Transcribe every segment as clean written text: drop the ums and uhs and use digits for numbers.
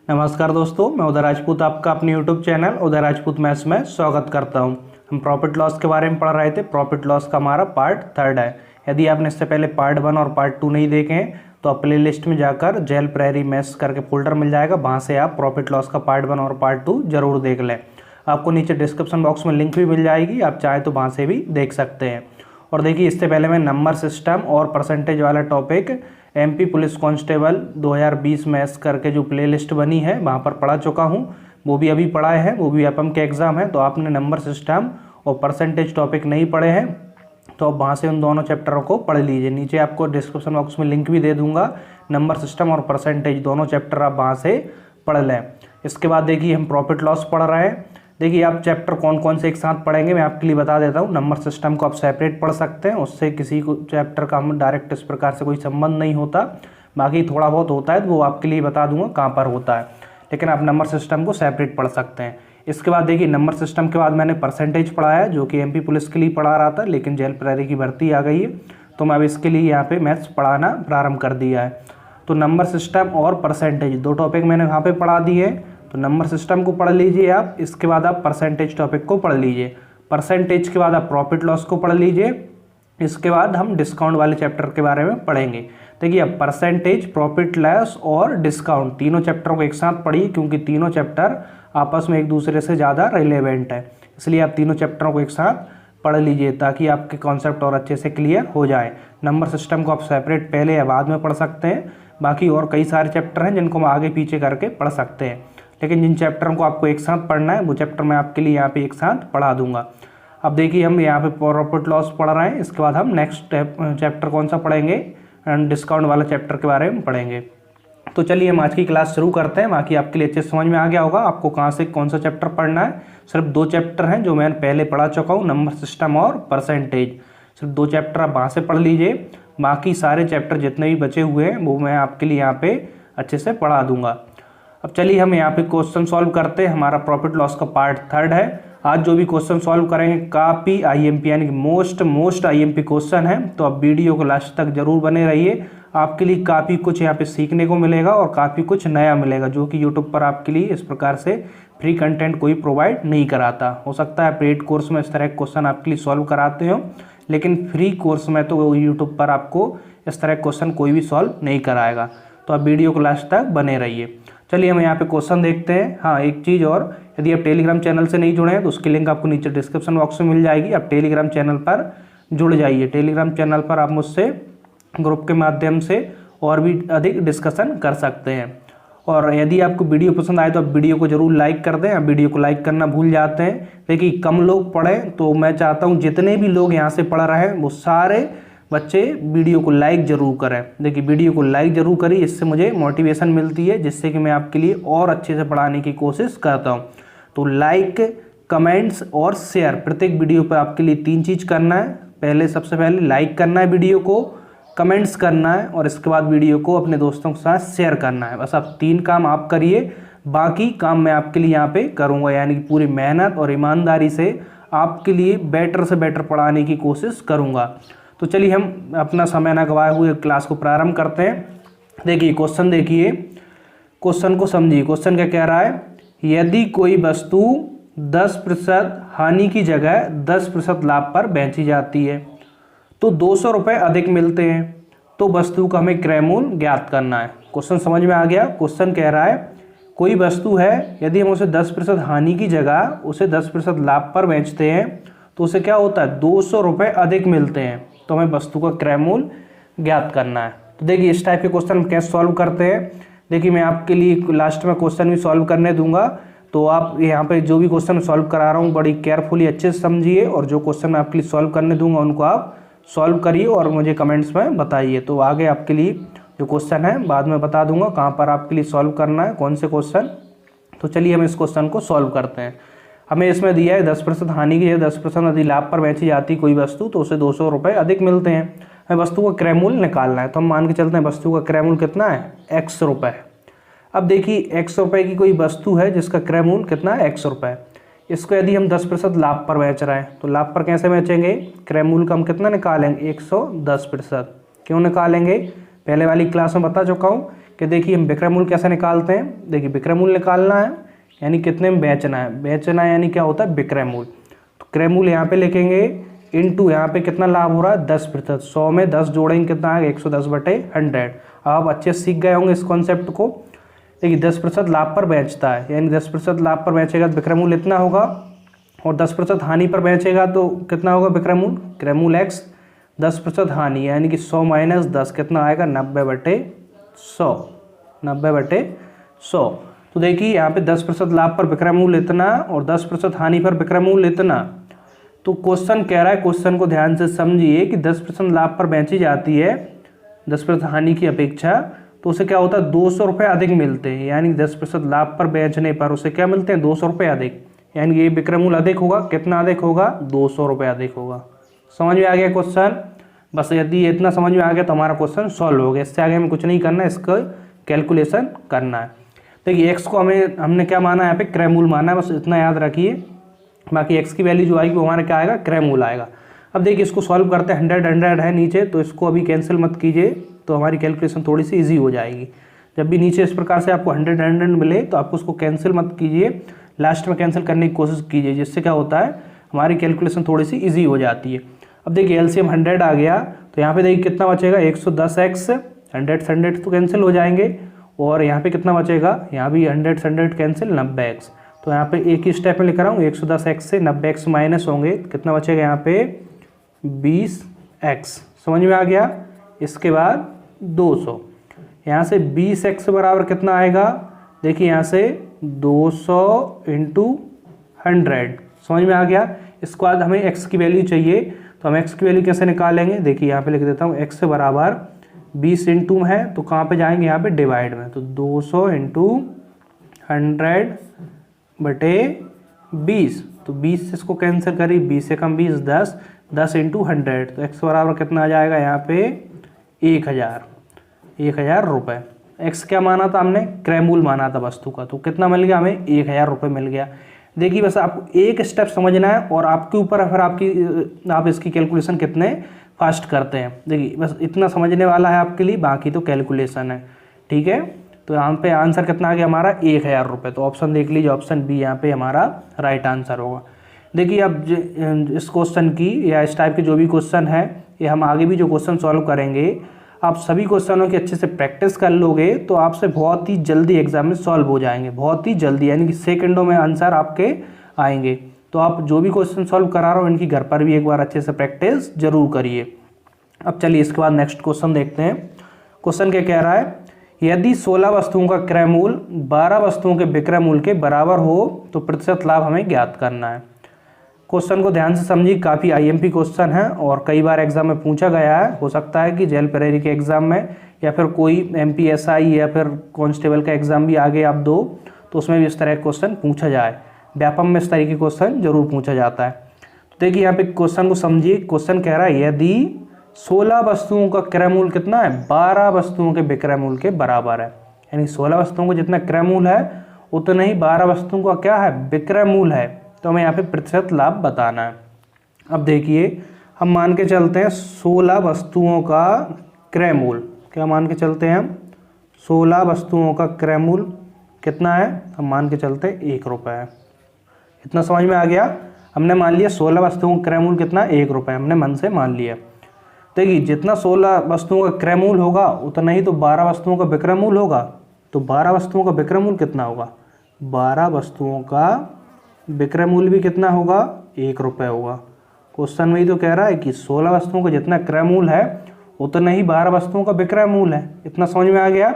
नमस्कार दोस्तों, मैं उदय राजपूत आपका अपने YouTube चैनल उदय राजपूत मैथ्स में स्वागत करता हूं। हम प्रॉफिट लॉस के बारे में पढ़ रहे थे। प्रॉफिट लॉस का हमारा पार्ट 3 है। यदि आपने इससे पहले पार्ट 1 और पार्ट 2 नहीं देखे हैं तो आप प्ले लिस्ट में जाकर जेल प्रैरी मैथ्स करके फोल्डर मिल जाएगा, वहाँ से आप प्रॉफिट लॉस का पार्ट 1 और पार्ट 2 जरूर देख लें। आपको नीचे डिस्क्रिप्शन बॉक्स में लिंक भी मिल जाएगी, आप चाहें तो वहाँ से भी देख सकते हैं। और देखिए, इससे पहले मैं नंबर सिस्टम और परसेंटेज वाला topic MP police constable 2020 maths करके जो प्लेलिस्ट बनी है वहाँ पर पढ़ा चुका हूँ। वो भी अभी पढ़ाए हैं, वो भी एपम के एग्ज़ाम है। तो आपने नंबर सिस्टम और परसेंटेज टॉपिक नहीं पढ़े हैं तो आप वहाँ से उन दोनों चैप्टरों को पढ़ लीजिए। नीचे आपको डिस्क्रिप्शन बॉक्स में लिंक भी दे दूँगा। नंबर सिस्टम और परसेंटेज दोनों चैप्टर आप वहाँ से पढ़ लें। इसके बाद देखिए, हम प्रॉफिट लॉस पढ़ रहे हैं। देखिए, आप चैप्टर कौन कौन से एक साथ पढ़ेंगे मैं आपके लिए बता देता हूँ। नंबर सिस्टम को आप सेपरेट पढ़ सकते हैं, उससे किसी को चैप्टर का हम डायरेक्ट इस प्रकार से कोई संबंध नहीं होता। बाकी थोड़ा बहुत होता है तो वो आपके लिए बता दूंगा कहाँ पर होता है, लेकिन आप नंबर सिस्टम को सेपरेट पढ़ सकते हैं। इसके बाद देखिए, नंबर सिस्टम के बाद मैंने परसेंटेज पढ़ाया है, जो कि एमपी पुलिस के लिए पढ़ा रहा था, लेकिन जेल प्रहरी की भर्ती आ गई है तो मैं अब इसके लिए यहाँ पे मैथ्स पढ़ाना प्रारंभ कर दिया है। तो नंबर सिस्टम और परसेंटेज दो टॉपिक मैंने वहाँ पे पढ़ा दिए हैं। तो नंबर सिस्टम को पढ़ लीजिए आप, इसके बाद आप परसेंटेज टॉपिक को पढ़ लीजिए। परसेंटेज के बाद आप प्रॉफिट लॉस को पढ़ लीजिए। इसके बाद हम डिस्काउंट वाले चैप्टर के बारे में पढ़ेंगे। देखिए, अब परसेंटेज, प्रॉफिट लॉस और डिस्काउंट तीनों चैप्टरों को एक साथ पढ़िए, क्योंकि तीनों चैप्टर आपस में एक दूसरे से ज़्यादा रिलेवेंट है। इसलिए आप तीनों चैप्टरों को एक साथ पढ़ लीजिए ताकि आपके कॉन्सेप्ट और अच्छे से क्लियर हो जाए। नंबर सिस्टम को आप सेपरेट पहले या बाद में पढ़ सकते हैं। बाकी और कई सारे चैप्टर हैं जिनको हम आगे पीछे करके पढ़ सकते हैं, लेकिन जिन चैप्टरों को आपको एक साथ पढ़ना है वो चैप्टर मैं आपके लिए यहाँ पे एक साथ पढ़ा दूंगा। अब देखिए, हम यहाँ पे प्रॉफिट लॉस पढ़ रहे हैं। इसके बाद हम नेक्स्ट चैप्टर कौन सा पढ़ेंगे, डिस्काउंट वाला चैप्टर के बारे में पढ़ेंगे। तो चलिए हम आज की क्लास शुरू करते हैं। बाकी आपके लिए अच्छे समझ में आ गया होगा आपको कहाँ से कौन सा चैप्टर पढ़ना है। सिर्फ 2 चैप्टर हैं जो मैंने पहले पढ़ा चुका हूँ, नंबर सिस्टम और परसेंटेज। सिर्फ 2 चैप्टर आप वहाँ से पढ़ लीजिए। बाकी सारे चैप्टर जितने भी बचे हुए हैं वो मैं आपके लिए यहाँ पे अच्छे से पढ़ा दूंगा। अब चलिए हम यहाँ पे क्वेश्चन सॉल्व करते हैं। हमारा प्रॉफिट लॉस का पार्ट 3 है। आज जो भी क्वेश्चन सॉल्व करेंगे काफ़ी आईएमपी यानी कि मोस्ट आईएमपी क्वेश्चन है, तो अब वीडियो को लास्ट तक जरूर बने रहिए। आपके लिए काफ़ी कुछ यहाँ पे सीखने को मिलेगा और काफ़ी कुछ नया मिलेगा, जो कि यूट्यूब पर आपके लिए इस प्रकार से फ्री कंटेंट कोई प्रोवाइड नहीं कराता। हो सकता है पेड कोर्स में इस तरह के क्वेश्चन आपके लिए सॉल्व कराते हो, लेकिन फ्री कोर्स में तो यूट्यूब पर आपको इस तरह के क्वेश्चन कोई भी सॉल्व नहीं कराएगा। तो आप वीडियो को लास्ट तक बने रहिए। चलिए हम यहाँ पे क्वेश्चन देखते हैं। हाँ, एक चीज़ और, यदि आप टेलीग्राम चैनल से नहीं जुड़े हैं तो उसकी लिंक आपको नीचे डिस्क्रिप्शन बॉक्स में मिल जाएगी। आप टेलीग्राम चैनल पर जुड़ जाइए। टेलीग्राम चैनल पर आप मुझसे ग्रुप के माध्यम से और भी अधिक डिस्कशन कर सकते हैं। और यदि आपको वीडियो पसंद आए तो आप वीडियो को जरूर लाइक कर दें। आप वीडियो को लाइक करना भूल जाते हैं। देखिए, कम लोग पढ़ें, तो मैं चाहता हूँ जितने भी लोग यहाँ से पढ़ रहे हैं वो सारे बच्चे वीडियो को लाइक जरूर करें। देखिए, वीडियो को लाइक जरूर करिए, इससे मुझे मोटिवेशन मिलती है, जिससे कि मैं आपके लिए और अच्छे से पढ़ाने की कोशिश करता हूँ। तो लाइक, कमेंट्स और शेयर, प्रत्येक वीडियो पर आपके लिए 3 चीज़ करना है। सबसे पहले लाइक करना है वीडियो को, कमेंट्स करना है और इसके बाद वीडियो को अपने दोस्तों के साथ शेयर करना है। बस आप 3 काम आप करिए, बाकी काम मैं आपके लिए यहाँ पे करूँगा। यानी कि पूरी मेहनत और ईमानदारी से आपके लिए बेटर से बेटर पढ़ाने की कोशिश करूँगा। तो चलिए हम अपना समय न गवाए हुए क्लास को प्रारंभ करते हैं। देखिए, क्वेश्चन देखिए, क्वेश्चन को समझिए। क्वेश्चन क्या कह रहा है, यदि कोई वस्तु 10% हानि की जगह 10% लाभ पर बेची जाती है तो 200 रुपये अधिक मिलते हैं, तो वस्तु का हमें क्रय मूल्य ज्ञात करना है। क्वेश्चन समझ में आ गया। क्वेश्चन कह रहा है कोई वस्तु है, यदि हम उसे 10% हानि की जगह उसे 10% लाभ पर बेचते हैं तो उसे क्या होता है, 200 रुपये अधिक मिलते हैं, तो हमें वस्तु का क्रय मूल्य ज्ञात करना है। तो देखिए, इस टाइप के क्वेश्चन कैसे सॉल्व करते हैं। देखिए, मैं आपके लिए लास्ट में क्वेश्चन भी सॉल्व करने दूंगा, तो आप यहाँ पे जो भी क्वेश्चन सॉल्व करा रहा हूँ बड़ी केयरफुली अच्छे से समझिए, और जो क्वेश्चन मैं आपके लिए सॉल्व करने दूंगा उनको आप सॉल्व करिए और मुझे कमेंट्स में बताइए। तो आगे आपके लिए जो क्वेश्चन है बाद में बता दूंगा कहाँ पर आपके लिए सॉल्व करना है, कौन से क्वेश्चन। तो चलिए हम इस क्वेश्चन को सॉल्व करते हैं। हमें इसमें दिया है 10% हानि की 10% यदि लाभ पर बेची जाती कोई वस्तु तो उसे 200 रुपये अधिक मिलते हैं। हमें वस्तु का क्रय मूल्य निकालना है, तो हम मान के चलते हैं वस्तु का क्रय मूल्य कितना है, x रुपये। अब देखिए, x रुपये की कोई वस्तु है जिसका क्रय मूल्य कितना है, x रुपये। इसको यदि हम 10% लाभ पर बेच रहे हैं तो लाभ पर कैसे बेचेंगे, क्रय मूल्य का हम कितना निकालेंगे, 110%। क्यों निकालेंगे, पहले वाली क्लास में बता चुका हूँ कि देखिए हम विक्रय मूल्य कैसे निकालते हैं। देखिए विक्रय मूल्य निकालना है यानी कितने में बेचना है, बेचना है यानी क्या होता है विक्रय मूल्य। तो क्रय मूल्य यहाँ पे लिखेंगे इनटू यहाँ पे कितना लाभ हो रहा है 10%। 100 में 10 जोड़ेंगे कितना आएगा 110/100। अब आप अच्छे से सीख गए होंगे इस कॉन्सेप्ट को। देखिए 10% लाभ पर बेचता है यानी 10% लाभ पर बेचेगा तो विक्रय मूल्य इतना होगा, और 10% हानि पर बेचेगा तो कितना होगा विक्रय मूल्य, क्रय मूल्य x 10% हानि यानी कि 100 माइनस 10 कितना आएगा 90/100, 90/100। तो देखिए यहाँ पे 10% लाभ पर विक्रय मूल्य इतना और 10% हानि पर विक्रय मूल्य इतना। तो क्वेश्चन कह रहा है, क्वेश्चन को ध्यान से समझिए कि 10% लाभ पर बेची जाती है 10% हानि की अपेक्षा, तो उसे क्या होता है 200 रुपये अधिक मिलते हैं। यानी 10% लाभ पर बेचने पर उसे क्या मिलते हैं 200 रुपये अधिक, यानी ये विक्रय मूल्य अधिक होगा। कितना अधिक होगा 200 रुपये अधिक होगा। समझ में आ गया क्वेश्चन। बस यदि ये इतना समझ में आ गया तो हमारा क्वेश्चन सॉल्व हो गया। इससे आगे हमें कुछ नहीं करना है, इसका कैलकुलेशन करना है। देखिए एक्स को हमने क्या माना है यहाँ पे क्रय मूल्य माना है, बस इतना याद रखिए। बाकी एक्स की वैल्यू जो आएगी वो हमारा क्या आएगा क्रय मूल्य आएगा। अब देखिए इसको सॉल्व करते हैं, 100 है नीचे, तो इसको अभी कैंसिल मत कीजिए, तो हमारी कैलकुलेशन थोड़ी सी ईजी हो जाएगी। जब भी नीचे इस प्रकार से आपको 100 मिले तो आपको उसको कैंसिल मत कीजिए, लास्ट में कैंसिल करने की कोशिश कीजिए, जिससे क्या होता है हमारी कैलकुलेशन थोड़ी सी ईजी हो जाती है। अब देखिए एलसीएम 100 आ गया, तो यहाँ पे देखिए कितना बचेगा 110x, 100 से 100 तो कैंसिल हो जाएंगे, और यहाँ पे कितना बचेगा, यहाँ भी 100 से 100 कैंसिल 90x। तो यहाँ पे एक ही स्टेप में लिख रहा हूँ, 110x से 90x माइनस होंगे, कितना बचेगा यहाँ पे 20x। समझ में आ गया। इसके बाद 200, यहाँ से 20x बराबर कितना आएगा, देखिए यहाँ से 200 × 100। समझ में आ गया। इसके बाद हमें x की वैल्यू चाहिए, तो हम x की वैल्यू कैसे निकालेंगे, देखिए यहाँ पे लिख देता हूँ x बराबर 20 इंटू है तो कहाँ पे जाएंगे यहाँ पे डिवाइड में, तो 200 × 100/20। तो 20 से इसको कैंसिल करी, 20 से कम 20 10, 10 × 100, तो x बराबर कितना आ जाएगा यहाँ पे 1000 रुपये। x क्या माना था हमने, क्रय मूल्य माना था वस्तु का, तो कितना मिल गया हमें 1000 रुपये मिल गया। देखिए बस आपको एक स्टेप समझना है और आपके ऊपर है फिर आप इसकी कैलकुलेशन कितने फास्ट करते हैं। देखिए बस इतना समझने वाला है आपके लिए, बाकी तो कैलकुलेशन है। ठीक है, तो यहाँ पे आंसर कितना आ गया हमारा 1000 रुपये। तो ऑप्शन देख लीजिए, ऑप्शन बी यहाँ पे हमारा राइट आंसर होगा। देखिए अब इस क्वेश्चन की या इस टाइप के जो भी क्वेश्चन है, ये हम आगे भी जो क्वेश्चन सॉल्व करेंगे, आप सभी क्वेश्चनों की अच्छे से प्रैक्टिस कर लोगे तो आपसे बहुत ही जल्दी एग्जाम में सॉल्व हो जाएंगे, बहुत ही जल्दी, यानी कि सेकंडों में आंसर आपके आएंगे। तो आप जो भी क्वेश्चन सॉल्व करा रहे हो इनकी घर पर भी एक बार अच्छे से प्रैक्टिस जरूर करिए। अब चलिए इसके बाद नेक्स्ट क्वेश्चन देखते हैं। क्वेश्चन क्या कह रहा है, यदि 16 वस्तुओं का क्रय मूल्य 12 वस्तुओं के विक्रय मूल्य के बराबर हो तो प्रतिशत लाभ हमें ज्ञात करना है। क्वेश्चन को ध्यान से समझिए, काफ़ी आईएमपी क्वेश्चन है और कई बार एग्जाम में पूछा गया है। हो सकता है कि जेल प्रहरी के एग्जाम में या फिर कोई एमपीएसआई या फिर कांस्टेबल का एग्जाम भी आगे आप दो तो उसमें भी इस तरह का क्वेश्चन पूछा जाए। व्यापम में इस तरह के क्वेश्चन जरूर पूछा जाता है। तो देखिए यहाँ पे क्वेश्चन को समझिए। क्वेश्चन कह रहा है यदि 16 वस्तुओं का क्रय मूल्य कितना है 12 वस्तुओं के विक्रय मूल्य के बराबर है, यानी 16 वस्तुओं को जितना क्रय मूल्य है उतना ही 12 वस्तुओं का क्या है विक्रय मूल्य है। तो हमें यहाँ पे प्रतिशत लाभ बताना है। अब देखिए हम मान के चलते हैं 16 वस्तुओं का क्रय मूल्य, क्या मान के चलते हैं हम 16 वस्तुओं का क्रय मूल्य कितना है, हम मान के चलते हैं 1 रुपये है। इतना समझ में आ गया। हमने मान लिया 16 वस्तुओं का क्रय मूल्य कितना 1 रुपये, हमने मन से मान लिया। देखिए जितना 16 वस्तुओं का क्रय मूल्य होगा उतना ही तो 12 वस्तुओं का विक्रय मूल्य होगा। तो 12 वस्तुओं का विक्रय मूल्य कितना होगा, 12 वस्तुओं का विक्रय मूल्य भी कितना होगा 1 रुपये होगा। क्वेश्चन में ही तो कह रहा है कि 16 वस्तुओं का जितना क्रय मूल्य है उतना ही 12 वस्तुओं का विक्रय मूल्य है। इतना समझ में आ गया।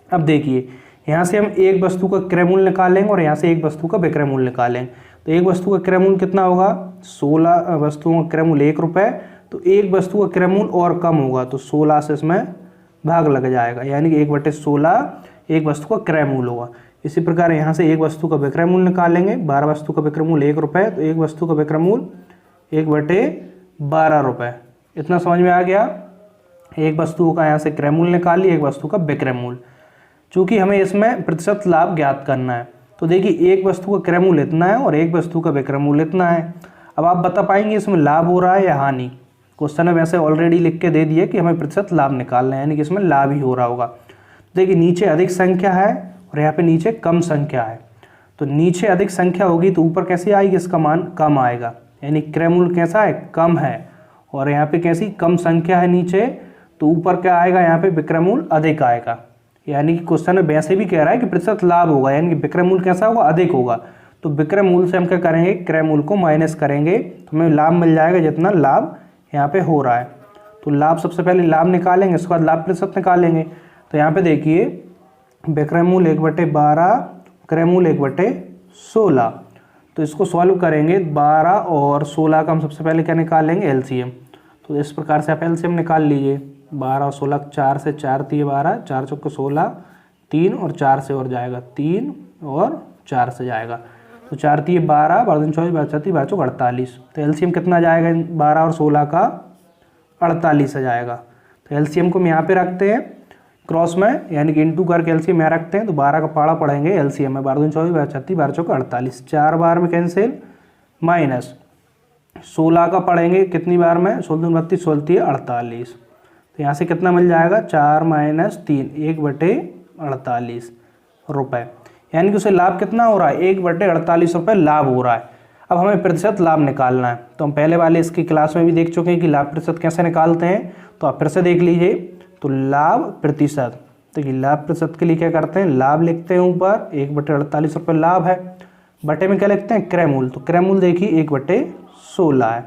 अब देखिए यहाँ से हम एक वस्तु का क्रय मूल्य निकालेंगे और यहाँ से एक वस्तु का विक्रय मूल्य निकालेंगे। तो एक वस्तु का क्रय मूल्य कितना होगा 16 वस्तुओं का क्रय मूल्य 1 रुपये, तो एक वस्तु का क्रय मूल्य और कम होगा तो 16 से इसमें भाग लग जाएगा, यानी कि 1/16 एक वस्तु का क्रय मूल्य होगा। इसी प्रकार यहाँ से एक वस्तु का विक्रय मूल्य निकालेंगे, 12 वस्तु का विक्रय मूल्य 1 रुपये, तो एक वस्तु का विक्रय मूल्य 1/12 रुपये। इतना समझ में आ गया। एक वस्तु का यहाँ से क्रय मूल्य निकालिए, एक वस्तु का विक्रय मूल्य। चूँकि हमें इसमें प्रतिशत लाभ ज्ञात करना है, तो देखिए एक वस्तु का क्रय मूल्य इतना है और एक वस्तु का विक्रय मूल्य इतना है। अब आप बता पाएंगे इसमें लाभ हो रहा है या हानि। क्वेश्चन में वैसे ऑलरेडी लिख के दे दिए कि हमें प्रतिशत लाभ निकालना है, यानी कि इसमें लाभ ही हो रहा होगा। देखिए नीचे अधिक संख्या है और यहाँ पे नीचे कम संख्या है, तो नीचे अधिक संख्या होगी तो ऊपर कैसे आएगी, इसका मान कम आएगा, यानी क्रय मूल्य कैसा है, कम है। और यहाँ पे कैसी कम संख्या है नीचे, तो ऊपर क्या आएगा, यहाँ पे विक्रय मूल्य अधिक आएगा। यानी कि क्वेश्चन में वैसे भी कह रहा है कि प्रतिशत लाभ होगा, यानी कि विक्रय मूल्य कैसा होगा, अधिक होगा। तो विक्रय मूल्य से हम क्या करेंगे, क्रय मूल्य को माइनस करेंगे तो हमें लाभ मिल जाएगा जितना लाभ यहाँ पे हो रहा है। तो लाभ सबसे पहले लाभ निकालेंगे, उसके बाद लाभ प्रतिशत निकालेंगे। तो यहाँ पे देखिए विक्रय मूल्य 1/12, क्रय मूल्य 1/16। तो इसको सॉल्व करेंगे, 12 और 16 का हम सबसे पहले क्या निकालेंगे, एलसीएम। तो इस प्रकार से आप एलसीएम निकाल लीजिए, 12 और 16, 4 से 4 दिए 12, 4 चौके 16, 3 और 4 से और जाएगा 3 और 4 से जाएगा, तो 4 दिए 12, 12 24, 12 चौक 48। तो एलसीएम कितना जाएगा 12 और 16 का, 48 आ जाएगा। तो एलसीएम को हम यहाँ पे रखते हैं क्रॉस में, यानी कि इंटू करके एलसीएम यहाँ रखते हैं। तो 12 का पाड़ा पढ़ेंगे एलसीएम में, 12 24, 12 36, 12 चौक 48, 4 बार में कैंसिल, माइनस 16 का पढ़ेंगे कितनी बार में, 16 32, 16 48। तो यहाँ से कितना मिल जाएगा, 4 माइनस 3, 1/48 रुपये, यानी कि उसे लाभ कितना हो रहा है, 1/48 रुपये लाभ हो रहा है। अब हमें प्रतिशत लाभ निकालना है, तो हम पहले वाले इसकी क्लास में भी देख चुके हैं कि लाभ प्रतिशत कैसे निकालते हैं, तो आप फिर से देख लीजिए। तो लाभ प्रतिशत, तो ये लाभ प्रतिशत के लिए क्या करते हैं, लाभ लिखते हैं ऊपर, 1/48 रुपये लाभ है, बटे में क्या लिखते हैं, क्रय मूल्य। तो क्रय मूल्य देखिए 1/16 है,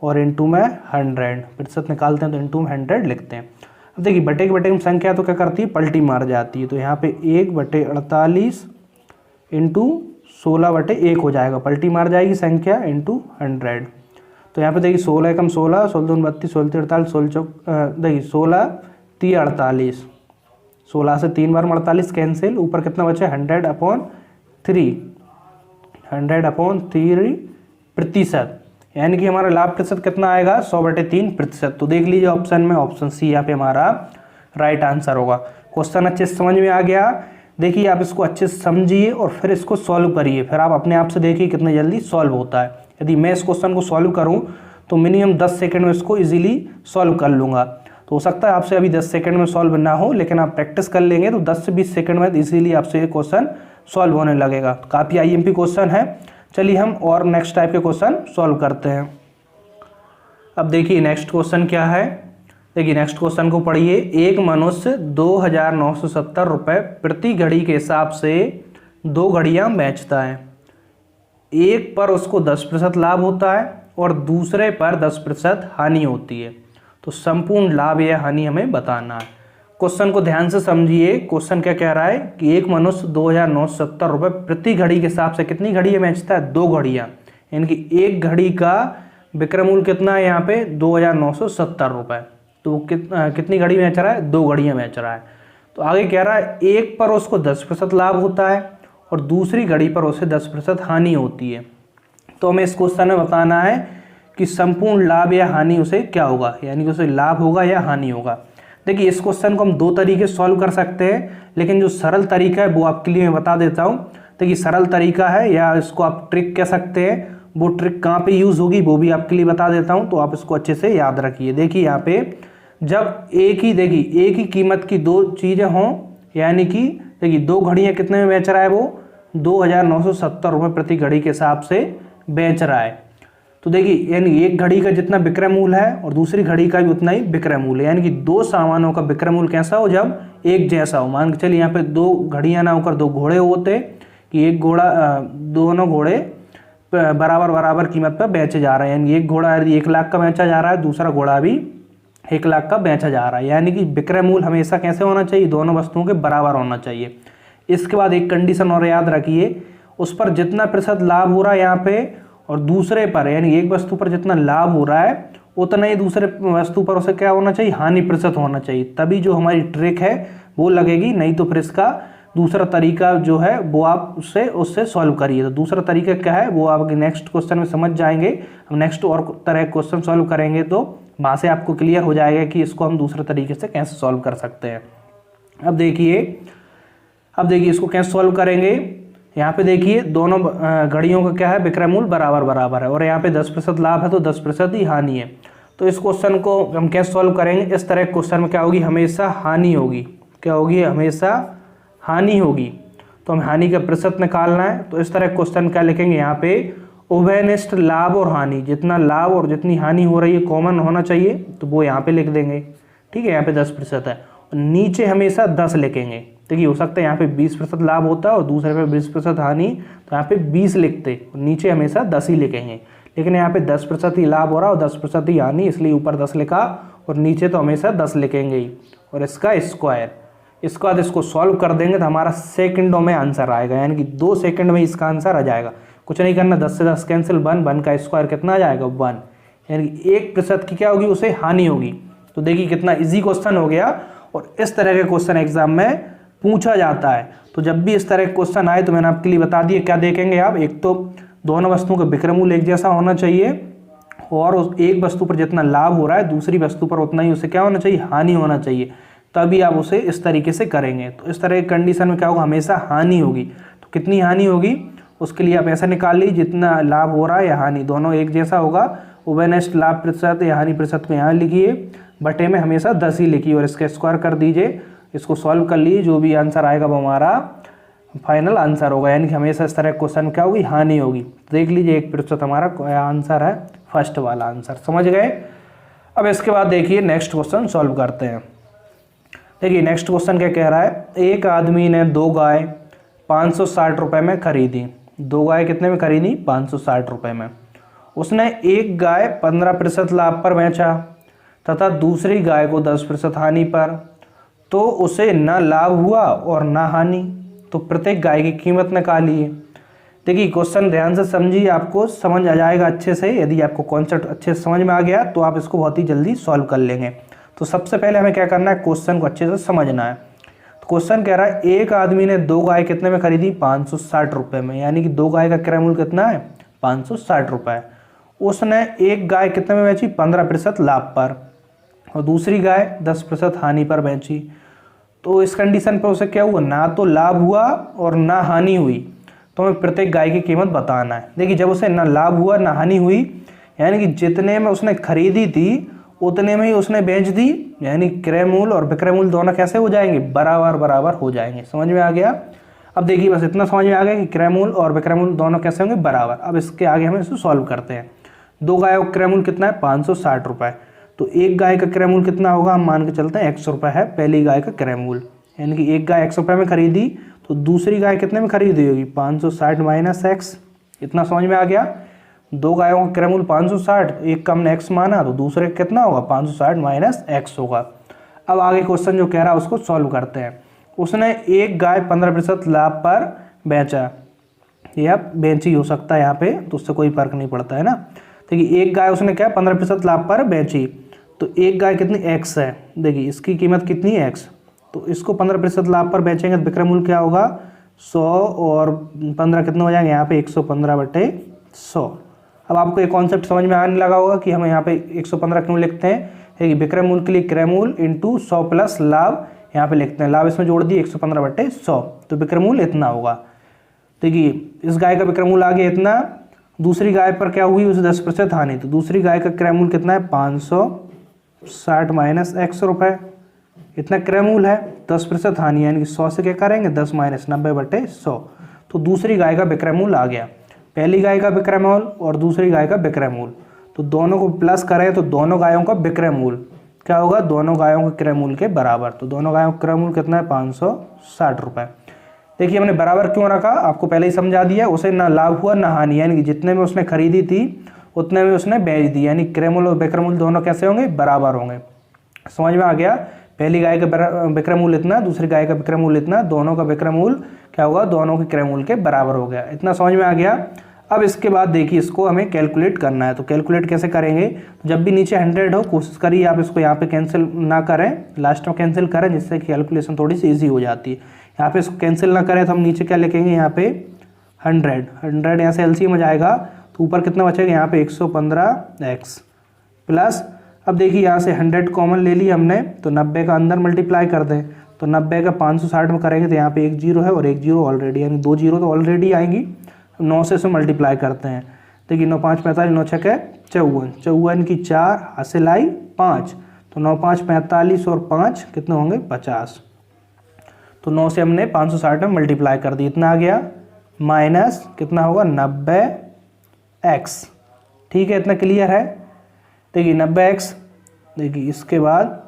और इंटू में 100, प्रतिशत निकालते हैं तो इंटू में 100 लिखते हैं। अब देखिए बटे के बटे में संख्या तो क्या करती है, पलटी मार जाती है। तो यहाँ पे 1/48 इंटू 16/1 हो जाएगा, पलटी मार जाएगी संख्या, इंटू 100। तो यहाँ पे देखिए 16 एकम 16, 16 32, 16 48, 16 चौक देखिए 16 3 48, 16 से 3 बार 48 कैंसिल, ऊपर कितना बचा, 100/3, 100/3 प्रतिशत, यानी कि हमारा लाभ प्रतिशत कितना आएगा, 100/3 प्रतिशत। तो देख लीजिए ऑप्शन में, ऑप्शन सी यहाँ पे हमारा राइट आंसर होगा। क्वेश्चन अच्छे से समझ में आ गया। देखिए आप इसको अच्छे से समझिए और फिर इसको सॉल्व करिए, फिर आप अपने आप से देखिए कितने जल्दी सॉल्व होता है। यदि मैं इस क्वेश्चन को सॉल्व करूं तो मिनिमम 10 सेकंड में इसको इजीली सॉल्व कर लूँगा। तो हो सकता है आपसे अभी 10 सेकंड में सॉल्व ना हो, लेकिन आप प्रैक्टिस कर लेंगे तो 10 से 20 सेकंड में इजीली आपसे ये क्वेश्चन सॉल्व होने लगेगा। काफ़ी आईएमपी क्वेश्चन है। चलिए हम और नेक्स्ट टाइप के क्वेश्चन सॉल्व करते हैं। अब देखिए नेक्स्ट क्वेश्चन क्या है, देखिए नेक्स्ट क्वेश्चन को पढ़िए। एक मनुष्य 2970 रुपये प्रति घड़ी के हिसाब से 2 घड़ियाँ बेचता है। एक पर उसको 10% लाभ होता है और दूसरे पर 10% हानि होती है। तो संपूर्ण लाभ या हानि हमें बताना है। क्वेश्चन को ध्यान से समझिए। क्वेश्चन क्या कह रहा है कि एक मनुष्य 2970 रुपये प्रति घड़ी के हिसाब से कितनी घड़ियाँ बेचता है, 2 घड़ियाँ, यानी कि एक घड़ी का विक्रय मूल्य कितना है यहाँ पे 2970 रुपये। तो वो कितनी घड़ी बेच रहा है, 2 घड़ियाँ बेच रहा है। तो आगे कह रहा है एक पर उसको 10% लाभ होता है और दूसरी घड़ी पर उसे 10% हानि होती है। तो हमें इस क्वेश्चन में बताना है कि संपूर्ण लाभ या हानि उसे क्या होगा, यानी कि उसे लाभ होगा या हानि होगा। देखिए इस क्वेश्चन को हम 2 तरीके सॉल्व कर सकते हैं, लेकिन जो सरल तरीका है वो आपके लिए मैं बता देता हूँ। देखिए सरल तरीका है या इसको आप ट्रिक कह सकते हैं, वो ट्रिक कहाँ पे यूज़ होगी वो भी आपके लिए बता देता हूँ, तो आप इसको अच्छे से याद रखिए। देखिए यहाँ पे जब एक ही कीमत की 2 चीज़ें हों, यानी कि देखिए 2 घड़ियाँ कितने में बेच रहा है, वो 2970 रुपये प्रति घड़ी के हिसाब से बेच रहा है। तो देखिए यानी एक घड़ी का जितना विक्रय मूल्य है और दूसरी घड़ी का भी उतना ही विक्रय मूल्य है, यानी कि 2 सामानों का विक्रय मूल्य कैसा हो, जब एक जैसा हो। मान के चलिए यहाँ पे 2 घड़ियाँ ना होकर 2 घोड़े होते कि एक घोड़ा दोनों घोड़े बराबर कीमत पर बेचे जा रहे हैं, यानी एक घोड़ा यदि 1 लाख का बेचा जा रहा है, दूसरा घोड़ा भी 1 लाख का बेचा जा रहा है, यानी कि विक्रय मूल्य हमेशा कैसे होना चाहिए, दोनों वस्तुओं के बराबर होना चाहिए। इसके बाद एक कंडीशन और याद रखिए, उस पर जितना प्रतिशत लाभ हो रहा है यहाँ पे और दूसरे पर, यानी एक वस्तु पर जितना लाभ हो रहा है उतना ही दूसरे वस्तु पर उसे क्या होना चाहिए, हानि प्रतिशत होना चाहिए, तभी जो हमारी ट्रिक है वो लगेगी। नहीं तो फिर इसका दूसरा तरीका जो है वो आप उससे सॉल्व करिए। तो दूसरा तरीका क्या है वो आप नेक्स्ट क्वेश्चन में समझ जाएंगे। हम नेक्स्ट और तरह क्वेश्चन सॉल्व करेंगे तो वहाँ से आपको क्लियर हो जाएगा कि इसको हम दूसरे तरीके से कैसे सॉल्व कर सकते हैं। अब देखिए इसको कैसे सॉल्व करेंगे। यहाँ पे देखिए दोनों घड़ियों का क्या है, विक्रय मूल्य बराबर है और यहाँ पे 10% लाभ है तो 10% ही हानि है। तो इस क्वेश्चन को हम कैसे सॉल्व करेंगे, इस तरह क्वेश्चन में क्या होगी, हमेशा हानि होगी। क्या होगी, हमेशा हानि होगी। तो हमें हानि का प्रतिशत निकालना है। तो इस तरह क्वेश्चन क्या लिखेंगे यहाँ पे, उभयनिष्ठ लाभ और हानि, जितना लाभ और जितनी हानि हो रही है कॉमन होना चाहिए, तो वो यहाँ पे लिख देंगे। ठीक है, यहाँ पे 10% है, और नीचे हमेशा 10 लिखेंगे। देखिए हो सकता है यहाँ पे 20% लाभ होता है और दूसरे पे 20% हानि, तो यहाँ पे 20 लिखते, नीचे हमेशा 10 ही लिखेंगे। लेकिन यहाँ पे 10% ही लाभ हो रहा है और 10% ही हानि, इसलिए ऊपर 10 लिखा और नीचे तो हमेशा 10 लिखेंगे ही, और इसका स्क्वायर। इसके बाद इसको सॉल्व कर देंगे तो हमारा सेकंडों में आंसर आएगा, यानी कि 2 सेकंड में इसका आंसर आ जाएगा। कुछ नहीं करना, 10 से 10 कैंसिल, 1 का स्क्वायर कितना आ जाएगा, 1, यानी कि 1% की क्या होगी, उसे हानि होगी। तो देखिए कितना इजी क्वेश्चन हो गया, और इस तरह के क्वेश्चन एग्जाम में पूछा जाता है। तो जब भी इस तरह के क्वेश्चन आए तो मैंने आपके लिए बता दिया क्या देखेंगे आप, एक तो दोनों वस्तुओं का विक्रयमूल्य एक जैसा होना चाहिए, और उस एक वस्तु पर जितना लाभ हो रहा है दूसरी वस्तु पर उतना ही उसे क्या होना चाहिए, हानि होना चाहिए, तभी आप उसे इस तरीके से करेंगे। तो इस तरह की कंडीशन में क्या होगा, हमेशा हानि होगी। तो कितनी हानि होगी, उसके लिए आप ऐसा निकाल लीजिए, जितना लाभ हो रहा है या हानि दोनों एक जैसा होगा, उभयनिष्ठ लाभ प्रतिशत या हानि प्रतिशत को यहाँ लिखिए, बटे में हमेशा 10 ही लिखिए और इसका स्क्वायर कर दीजिए। इसको सॉल्व कर लीजिए, जो भी आंसर आएगा वो हमारा फाइनल आंसर होगा, यानी कि हमेशा इस तरह क्वेश्चन क्या होगी, हानि होगी। देख लीजिए 1% हमारा आंसर है, फर्स्ट वाला आंसर, समझ गए। अब इसके बाद देखिए नेक्स्ट क्वेश्चन सॉल्व करते हैं। देखिए नेक्स्ट क्वेश्चन क्या कह रहा है, एक आदमी ने 2 गाय 560 रुपये में खरीदी। 2 गाय कितने में खरीदी, 560 रुपये में। उसने एक गाय 15% लाभ पर बेचा तथा दूसरी गाय को 10% हानि पर, तो उसे न लाभ हुआ और न हानि, तो प्रत्येक गाय की कीमत निकालिए। देखिए क्वेश्चन ध्यान से समझिए, आपको समझ आ जाएगा अच्छे से। यदि आपको कॉन्सेप्ट अच्छे से समझ में आ गया तो आप इसको बहुत ही जल्दी सॉल्व कर लेंगे। तो सबसे पहले हमें क्या करना है, क्वेश्चन को अच्छे से समझना है। तो क्वेश्चन कह रहा है एक आदमी ने 2 गाय कितने में खरीदी, 560 रुपये में, यानी कि 2 गाय का क्रय मूल्य कितना है, 560 रुपये। उसने एक गाय कितने में बेची, 15% लाभ पर, और दूसरी गाय 10% हानि पर बेची। तो इस कंडीशन पर उसे क्या हुआ, ना तो लाभ हुआ और ना हानि हुई। तो हमें प्रत्येक गाय की कीमत बताना है। देखिए जब उसे ना लाभ हुआ ना हानि हुई, यानी कि जितने में उसने खरीदी थी उतने में ही उसने बेच दी, यानी क्रय मूल्य और विक्रय मूल्य दोनों कैसे हो जाएंगे, बराबर बराबर हो जाएंगे। समझ में आ गया। अब देखिए बस इतना समझ में आ गया कि क्रय मूल्य और विक्रय मूल्य दोनों कैसे होंगे, बराबर। अब इसके आगे हम इसको सॉल्व करते हैं। 2 गायों का क्रय मूल्य कितना है, 560 रुपये। तो एक गाय का क्रय मूल्य कितना होगा, हम मान के चलते हैं 100 रुपये है पहली गाय का क्रय मूल्य, यानी कि एक गाय 100 रुपये में खरीदी, तो दूसरी गाय कितने में खरीदी होगी, 560 माइनस एक्स। इतना समझ में आ गया। 2 गायों का क्रय मूल्य 560, एक का हमने एक्स माना, तो दूसरे कितना होगा, 560 माइनस एक्स होगा। अब आगे क्वेश्चन जो कह रहा है उसको सॉल्व करते हैं। उसने एक गाय 15% लाभ पर बेचा, या बेची हो सकता है यहाँ पे, तो उससे कोई फर्क नहीं पड़ता है ना। देखिए एक गाय उसने क्या 15% लाभ पर बेची, तो एक गाय कितनी एक्स है, देखिए इसकी कीमत कितनी है एक्स, तो इसको 15% लाभ पर बेचेंगे तो विक्रय मूल्य क्या होगा 100, और 15 कितने हो जाएंगे यहाँ पे 115/100। अब आपको एक कॉन्सेप्ट समझ में आने लगा होगा कि हम यहाँ पे 115 क्यों लिखते हैं, विक्रय मूल्य के लिए क्रय मूल्य इंटू 100 प्लस लाभ यहाँ पे लिखते हैं, लाभ इसमें जोड़ दिए 115/100, तो विक्रय मूल्य इतना होगा। देखिए इस गाय का विक्रय मूल्य आ गया इतना, दूसरी गाय पर क्या हुई उसे 10% हानि, तो दूसरी गाय का क्रय मूल्य कितना है 560 माइनस एक्स रुपये, इतना क्रय मूल्य है, 10% हानि, यानी कि 100 से क्या करेंगे 10 माइनस 90/100, तो दूसरी गाय का विक्रय मूल्य आ गया। पहली गाय का विक्रय मूल्य और दूसरी गाय का विक्रय मूल्य, तो दोनों को प्लस करें तो दोनों गायों का विक्रय मूल्य क्या होगा, दोनों गायों के क्रय मूल्य के बराबर। तो दोनों गायों का क्रय मूल्य कितना है 560 रुपये। देखिए हमने बराबर क्यों रखा, आपको पहले ही समझा दिया, उसे ना लाभ हुआ ना हानि, यानी कि जितने में उसने खरीदी थी उतने में उसने बेच दी, यानी क्रय मूल्य और विक्रय मूल्य दोनों कैसे होंगे, बराबर होंगे। समझ में आ गया। पहली गाय का विक्रय मूल्य इतना, दूसरी गाय का विक्रय मूल्य इतना, दोनों का विक्रय मूल्य क्या होगा, दोनों के क्रय मूल्य के बराबर हो गया। इतना समझ में आ गया। अब इसके बाद देखिए इसको हमें कैलकुलेट करना है, तो कैलकुलेट कैसे करेंगे, जब भी नीचे 100 हो कोशिश करिए आप इसको यहाँ पे कैंसिल ना करें, लास्ट में कैंसिल करें, जिससे कि कैलकुलेशन थोड़ी सी ईजी हो जाती है। यहाँ पे इसको कैंसिल ना करें तो हम नीचे क्या लिखेंगे, यहाँ पे 100 यहाँ से एलसीएम में जाएगा, तो ऊपर कितना बचेगा यहाँ पे 115x प्लस, अब देखिए यहाँ से 100 कॉमन ले लिया हमने, तो 90 का अंदर मल्टीप्लाई कर दें, तो 90 का 560 में करेंगे तो यहाँ पे 1 0 है और 1 0 ऑलरेडी, यानी 2 0 तो ऑलरेडी आएंगी। 9 से मल्टीप्लाई करते हैं, देखिए 9 5 45, 9 6 54, 54 की 4 हासिल आई 5, तो 9 5 45 और 5 कितने होंगे 50। तो 9 से हमने 560 में मल्टीप्लाई कर दी, इतना आ गया माइनस कितना होगा 90x। ठीक है, इतना क्लियर है। देखिए 90x, देखिए इसके बाद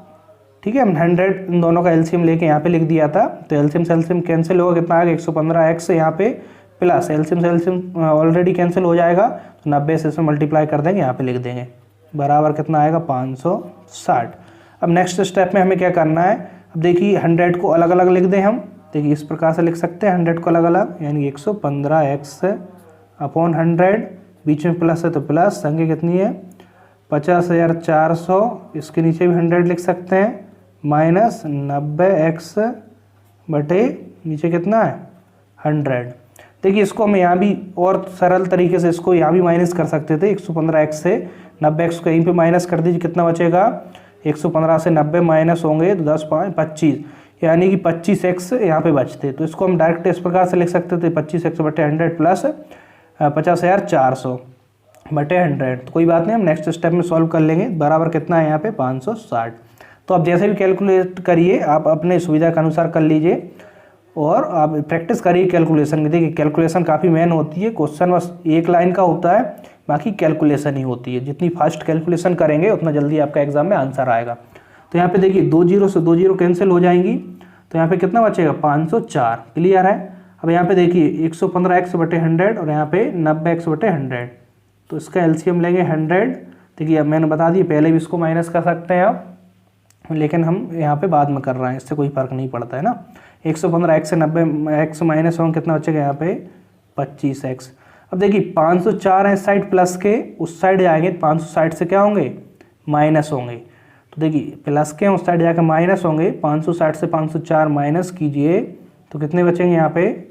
ठीक है हम 100 इन दोनों का एलसीएम लेके यहाँ पे लिख दिया था, तो एलसीएम से एलसीएम कैंसिल होगा, कितना आ गया 115x यहाँ पे प्लस एलसीएम से एलसीएम ऑलरेडी कैंसिल हो जाएगा, तो 90 से इसमें मल्टीप्लाई कर देंगे, यहाँ पे लिख देंगे बराबर कितना आएगा 560। अब नेक्स्ट स्टेप में हमें क्या करना है, अब देखिए 100 को अलग अलग लिख दें हम। देखिए इस प्रकार से लिख सकते हैं 100 को अलग अलग, यानी 115x अपॉन 100, बीच में प्लस है तो प्लस, संख्या कितनी है 50,400, इसके नीचे भी 100 लिख सकते हैं, माइनस 90x बटे नीचे कितना है 100। देखिए इसको हम यहाँ भी और सरल तरीके से इसको यहाँ भी माइनस कर सकते थे, 115x से 90x को यहीं पे माइनस कर दीजिए, कितना बचेगा 115 से 90 माइनस होंगे तो 10 5 25, यानी कि 25x यहाँ पे बचते। तो इसको हम डायरेक्ट इस प्रकार से लिख सकते थे 25x बटे 100 प्लस 50,400 बटे 100। तो कोई बात नहीं, हम नेक्स्ट स्टेप में सॉल्व कर लेंगे, बराबर कितना है यहाँ पे 560। तो आप जैसे भी कैलकुलेट करिए, आप अपने सुविधा के अनुसार कर लीजिए और आप प्रैक्टिस करिए कैलकुलेशन की। देखिए कैलकुलेशन काफ़ी मेन होती है, क्वेश्चन बस एक लाइन का होता है, बाकी कैलकुलेशन ही होती है। जितनी फास्ट कैलकुलेशन करेंगे उतना जल्दी आपका एग्जाम में आंसर आएगा। तो यहाँ पे देखिए 2 जीरो से 2 जीरो कैंसिल हो जाएंगी, तो यहाँ पे कितना बचेगा 504। क्लियर है। अब यहाँ पे देखिए 115x बटे 100 और यहाँ पे 90x बटे 100, तो इसका एलसीएम लेंगे 100। देखिए अब मैंने बता दिया, पहले भी इसको माइनस कर सकते हैं आप, लेकिन हम यहाँ पे बाद में कर रहे हैं, इससे कोई फर्क नहीं पड़ता है ना। 115x से 90x माइनस होंगे, कितना बचेगा यहाँ पे 25x। अब देखिए 504 है इस साइड प्लस के, उस साइड जाएंगे 560 से क्या होंगे माइनस होंगे। तो देखिए प्लस के उस साइड जाकर माइनस होंगे, 560 से 504 माइनस कीजिए तो कितने बचेंगे यहाँ पे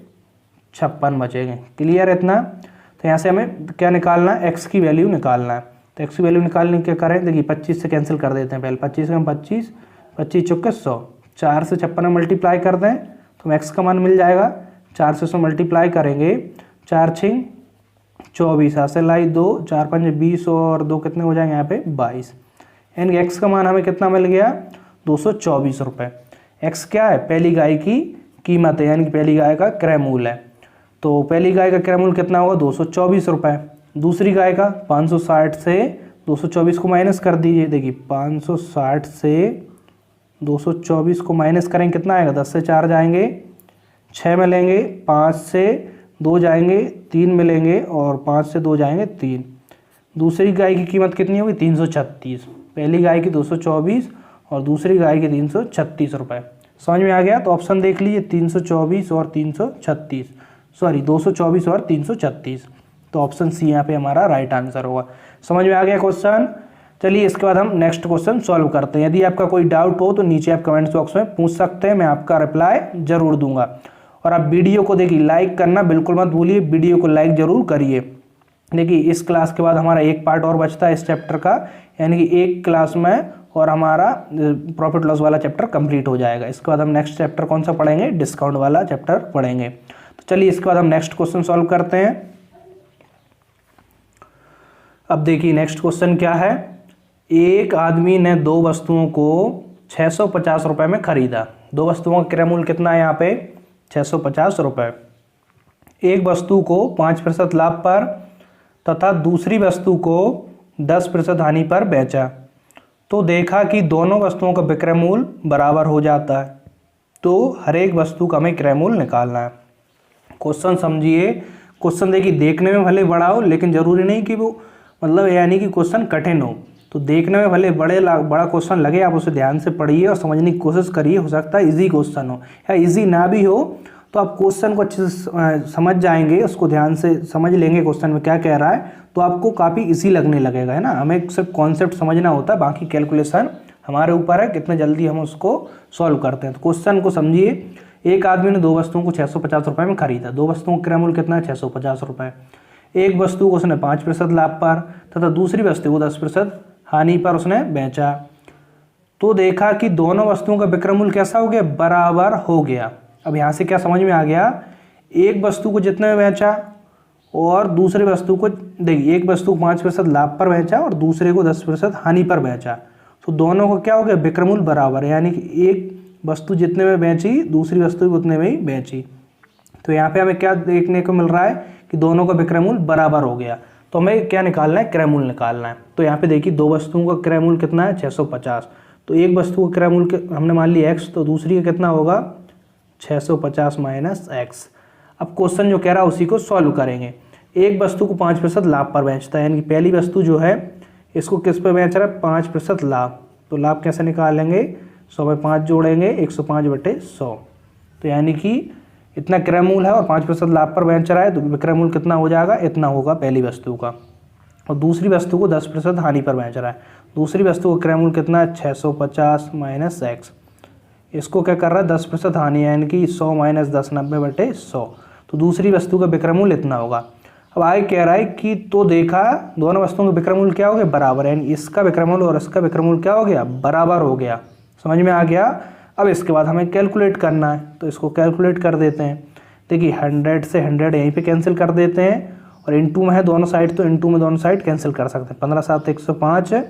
56 बचेंगे। क्लियर है इतना। तो यहाँ से हमें क्या निकालना है, x की वैल्यू निकालना है। तो x की वैल्यू निकालने क्या करें, देखिए 25 से कैंसिल कर देते हैं पहले, 25 से हम 25 25 चौके 100, 4 से 56 में मल्टीप्लाई कर दें तो x का मान मिल जाएगा। 4 से 100 मल्टीप्लाई करेंगे, 4 छिंग 24, हाथ से लाई 2, 4 5 20 और 2 कितने हो जाएंगे यहाँ पे 22, यानी x का मान हमें कितना मिल गया 224 रुपये। x क्या है, पहली गाय की कीमत है, यानी कि पहली गाय का क्रय मूल्य है। तो पहली गाय का क्रय मूल्य कितना होगा 224 रुपये। दूसरी गाय का 560 से 224 को माइनस कर दीजिए। देखिए 560 से 224 को माइनस करेंगे, कितना आएगा 10 से 4 जाएंगे 6 मिलेंगे, 5 से 2 जाएंगे 3 मिलेंगे और 5 से 2 जाएंगे 3। दूसरी गाय की कीमत कितनी होगी 336। पहली गाय की 224 और दूसरी गाय की 336 रुपये। समझ में आ गया। तो ऑप्शन देख लीजिए 324 और 336, सॉरी 224 और 336। तो ऑप्शन सी यहाँ पे हमारा राइट आंसर होगा। समझ में आ गया क्वेश्चन। चलिए इसके बाद हम नेक्स्ट क्वेश्चन सॉल्व करते हैं। यदि आपका कोई डाउट हो तो नीचे आप कमेंट्स बॉक्स में पूछ सकते हैं, मैं आपका रिप्लाई जरूर दूंगा। और आप वीडियो को देखिए लाइक करना बिल्कुल मत भूलिए, वीडियो को लाइक जरूर करिए। देखिए इस क्लास के बाद हमारा एक पार्ट और बचता है इस चैप्टर का, यानी कि एक क्लास में और हमारा प्रॉफिट लॉस वाला चैप्टर कंप्लीट हो जाएगा। इसके बाद हम नेक्स्ट चैप्टर कौन सा पढ़ेंगे, डिस्काउंट वाला चैप्टर पढ़ेंगे। तो चलिए इसके बाद हम नेक्स्ट क्वेश्चन सॉल्व करते हैं। अब देखिए नेक्स्ट क्वेश्चन क्या है। एक आदमी ने 2 वस्तुओं को 650 रुपये में खरीदा। 2 वस्तुओं का क्रय मूल्य कितना है यहाँ पे 650 रुपये। एक वस्तु को 5% लाभ पर तथा दूसरी वस्तु को 10% हानि पर बेचा, तो देखा कि दोनों वस्तुओं का विक्रय मूल्य बराबर हो जाता है। तो हर एक वस्तु का हमें क्रय मूल्य निकालना है। क्वेश्चन समझिए। क्वेश्चन देखिए देखने में भले बड़ा हो, लेकिन जरूरी नहीं कि वो मतलब यानी कि क्वेश्चन कठिन हो। तो देखने में भले बड़ा क्वेश्चन लगे, आप उसे ध्यान से पढ़िए और समझने की कोशिश करिए। हो सकता है इजी क्वेश्चन हो या इजी ना भी हो, तो आप क्वेश्चन को अच्छे से समझ जाएंगे, उसको ध्यान से समझ लेंगे क्वेश्चन में क्या कह रहा है, तो आपको काफ़ी इजी लगने लगेगा, है ना। हमें सिर्फ कॉन्सेप्ट समझना होता है, बाकी कैलकुलेशन हमारे ऊपर है कितने जल्दी हम उसको सॉल्व करते हैं। तो क्वेश्चन को समझिए। एक आदमी ने 2 वस्तुओं को 650 रुपये में खरीदा। 2 वस्तुओं का क्रय मूल्य कितना है 650 रुपये। एक वस्तु को उसने 5% लाभ पर तथा दूसरी वस्तु को 10% हानि पर उसने बेचा, तो देखा कि दोनों वस्तुओं का विक्रय मूल्य कैसा हो गया, बराबर हो गया। अब यहाँ से क्या समझ में आ गया, एक वस्तु को जितने में बेचा और दूसरी वस्तु को, देखिए एक वस्तु को 5% लाभ पर बेचा और दूसरे को 10% हानि पर बेचा, तो दोनों को क्या हो गया विक्रय मूल्य बराबर, यानी कि एक वस्तु जितने में बेची दूसरी वस्तु भी उतने में ही बेची। तो यहाँ पे हमें क्या देखने को मिल रहा है कि दोनों का विक्रय मूल्य बराबर हो गया। तो हमें क्या निकालना है, क्रय मूल्य निकालना है। तो यहाँ पे देखिए दो वस्तुओं का क्रय मूल्य कितना है 650। तो एक वस्तु का क्रय मूल्य हमने मान लिया x, तो दूसरी का कितना होगा 650 माइनस x। अब क्वेश्चन जो कह रहा है उसी को सॉल्व करेंगे। एक वस्तु को 5% लाभ पर बेचता है, यानी कि पहली वस्तु जो है इसको किस पर बेच रहा है 5% लाभ। तो लाभ कैसे निकालेंगे, 100 में 5 जोड़ेंगे 105/100। तो यानी कि इतना क्रय मूल्य है और 5% लाभ पर बेच रहा है, तो विक्रय मूल्य कितना हो जाएगा, इतना होगा पहली वस्तु का। और दूसरी वस्तु को 10% हानि पर बेच रहा है, दूसरी वस्तु का क्रय मूल्य कितना है 650 माइनस x। इसको क्या कर रहा है 10% हानि, यानी कि 100 माइनस 10 90/100। तो दूसरी वस्तु का विक्रय मूल्य इतना होगा। अब आगे कह रहा है कि तो देखा दोनों वस्तुओं का विक्रय मूल्य क्या हो गया बराबर, यानी इसका विक्रय मूल्य और इसका विक्रय मूल्य क्या हो गया बराबर हो गया। समझ में आ गया। अब इसके बाद हमें कैलकुलेट करना है, तो इसको कैलकुलेट कर देते हैं। देखिए 100 से 100 यहीं पे कैंसिल कर देते हैं, और इनटू में है दोनों साइड, तो इनटू में दोनों साइड कैंसिल कर सकते हैं। 15 7 105,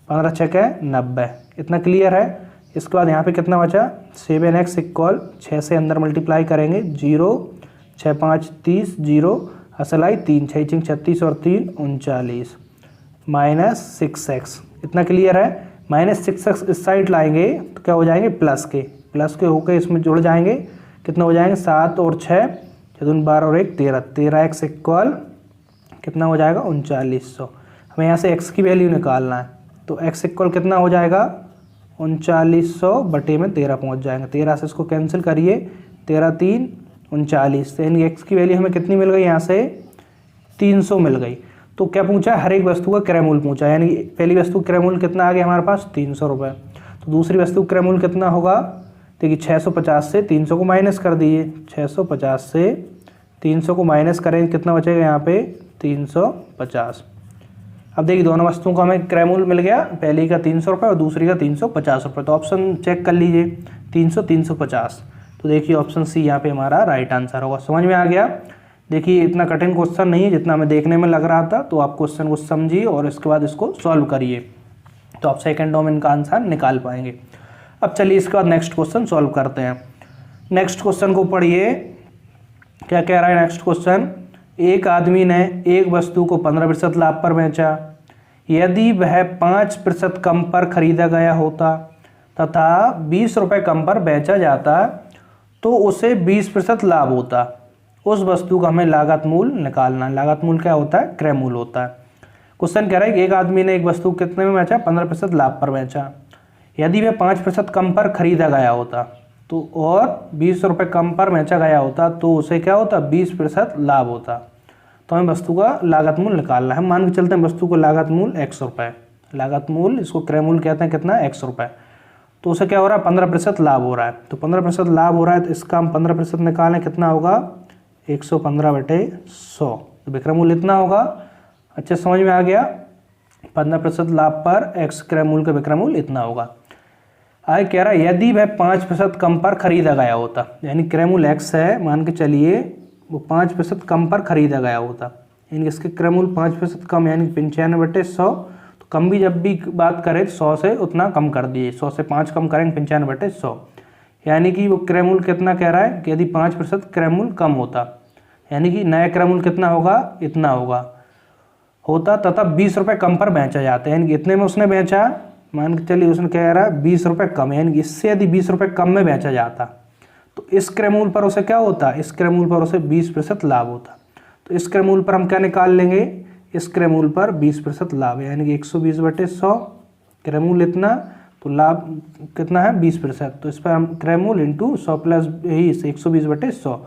15 6 90। इतना क्लियर है। इसके बाद यहाँ पे कितना बचा 7x इक्वल 6 से अंदर मल्टीप्लाई करेंगे 0 6 5 30 0 असलाई 3 6 6 36 और 3 39 माइनस 6x। इतना क्लियर है। माइनस 6x इस साइड लाएंगे तो क्या हो जाएंगे प्लस के होकर इसमें जुड़ जाएंगे। कितना हो जाएंगे 7 और 6 12 और 1 13 13x इक्वल कितना हो जाएगा 3900। हमें यहाँ से x की वैल्यू निकालना है, तो x इक्वल कितना हो जाएगा 3900 में 13 पहुँच जाएंगे। 13 से इसको कैंसिल करिए, 13 3 39, यानी x की वैल्यू हमें कितनी मिल गई यहाँ से 300 मिल गई। तो क्या पूछा, हर एक वस्तु का क्रय मूल्य पूछा, यानी पहली वस्तु का क्रय मूल्य कितना आ गया हमारे पास 300 रुपये। तो दूसरी वस्तु का क्रय मूल्य कितना होगा, देखिए 650 से 300 को माइनस कर दिए, 650 से 300 को माइनस करेंगे कितना बचेगा यहाँ पे 350। अब देखिए दोनों वस्तुओं का हमें क्रय मूल्य मिल गया, पहली का 300 रुपये और दूसरी का 350 रुपये। तो ऑप्शन चेक कर लीजिए 300 350। तो देखिए ऑप्शन सी यहाँ पे हमारा राइट आंसर होगा। समझ में आ गया। देखिए इतना कठिन क्वेश्चन नहीं है जितना हमें देखने में लग रहा था। तो आप क्वेश्चन को समझिए और इसके बाद इसको सॉल्व करिए, तो आप सेकंड डोमेन का आंसर निकाल पाएंगे। अब चलिए इसके बाद नेक्स्ट क्वेश्चन सॉल्व करते हैं। नेक्स्ट क्वेश्चन को पढ़िए, क्या कह रहा है नेक्स्ट क्वेश्चन। एक आदमी ने एक वस्तु को 15% लाभ पर बेचा। यदि वह 5% कम पर खरीदा गया होता तथा 20 रुपये कम पर बेचा जाता तो उसे 20% लाभ होता। उस वस्तु का हमें लागत मूल्य निकालना है। लागत मूल्य क्या होता है, क्रय मूल्य होता है। क्वेश्चन कह रहा है कि एक आदमी ने एक वस्तु कितने में बेचा 15% लाभ पर बेचा। यदि वह 5% कम पर खरीदा गया होता तो और 20 रुपये कम पर बेचा गया होता तो उसे क्या होता 20% लाभ होता। तो हमें वस्तु का लागत मूल्य निकालना है। हम मान के चलते हैं वस्तु का लागत मूल्य x रुपये, लागत मूल्य इसको क्रय मूल्य कहते हैं कितना x रुपये। तो उसे क्या हो रहा है 15% लाभ हो रहा है। तो 15% लाभ हो रहा है तो इसका हम 15% निकालें कितना होगा 115/100। तो विक्रय मूल्य इतना होगा। अच्छा समझ में आ गया। 15% लाभ पर x क्रय मूल्य का विक्रय मूल्य इतना होगा। आगे कह रहा है यदि वह 5% कम पर खरीदा गया होता, यानी क्रय मूल्य x है, मान के चलिए वो 5% कम पर खरीदा गया होता, यानी इसके क्रय मूल्य 5% कम यानी 95/100। तो कम भी जब भी बात करें 100 से उतना कम कर दिए, 100 से 5 कम करेंगे 95/100, यानी कि वो क्रय मूल्य कितना कह रहा है कि यदि 5% क्रय मूल्य कम होता, यानी कि नया क्रय मूल्य कितना होगा इतना होता तथा 20 रुपये कम पर बेचा जाता है, यानी कि इतने में उसने बेचा, मान के चलिए उसने कह रहा है 20 रुपये कम, यानी कि इससे यदि 20 रुपये कम में बेचा जाता तो इस क्रय मूल्य पर उसे क्या होता, इस क्रय मूल्य पर उसे 20% लाभ होता। तो इस क्रय मूल्य पर हम क्या निकाल लेंगे, इस क्रय मूल्य पर 20% लाभ, यानी कि 120/100 क्रय मूल्य इतना, तो लाभ कितना है 20%। तो इस पर हम क्रय मूल्य इंटू 100 प्लस यही 120/100,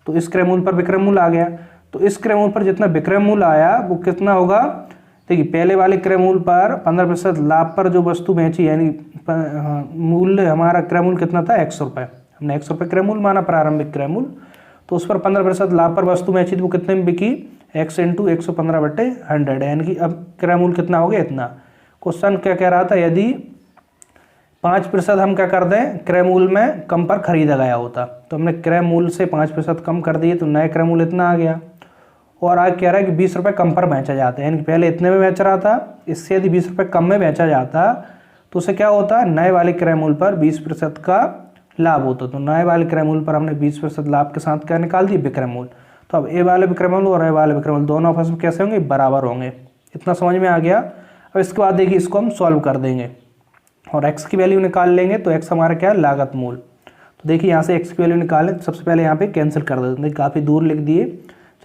तो इस क्रय मूल्य पर विक्रय मूल्य आ गया। तो इस क्रय मूल्य पर जितना विक्रय मूल्य आया वो कितना होगा, देखिए पहले वाले क्रय मूल्य पर 15% लाभ पर जो वस्तु बेची, यानी मूल्य हमारा क्रय मूल्य कितना था x रुपये, हमने x रुपये क्रय मूल्य माना प्रारंभिक क्रय मूल्य। तो उस पर 15% लाभ पर वस्तु बेची तो वो कितने में बिकी x इंटू 115/100, यानी कि अब क्रय मूल्य कितना हो गया इतना। क्वेश्चन क्या कह रहा था, यदि 5% हम क्या कर दें क्रय मूल्य में कम पर खरीदा गया होता, तो हमने क्रय मूल्य से 5% कम कर दिए तो नया क्रय मूल्य इतना आ गया। और आगे कह रहा है कि 20 रुपये कम पर बेचा जाता है, यानी कि पहले इतने में बेच रहा था, इससे यदि 20 रुपये कम में बेचा जाता तो उसे क्या होता, नए वाले क्रय मूल्य पर 20% का लाभ होता। तो नए वाले क्रय मूल्य पर हमने 20% लाभ के साथ क्या निकाल दिए, विक्रय मूल्य। तो अब ए वाले विक्रय मूल्य और ए वाले विक्रय मूल्य दोनों आपस में कैसे होंगे, बराबर होंगे। इतना समझ में आ गया। अब इसके बाद देखिए इसको हम सॉल्व कर देंगे और x की वैल्यू निकाल लेंगे। तो x हमारा क्या है, लागत मूल्य। तो देखिए यहाँ से x की वैल्यू निकालें तो सबसे पहले यहाँ पे कैंसिल कर देते हैं, काफ़ी दूर लिख दिए।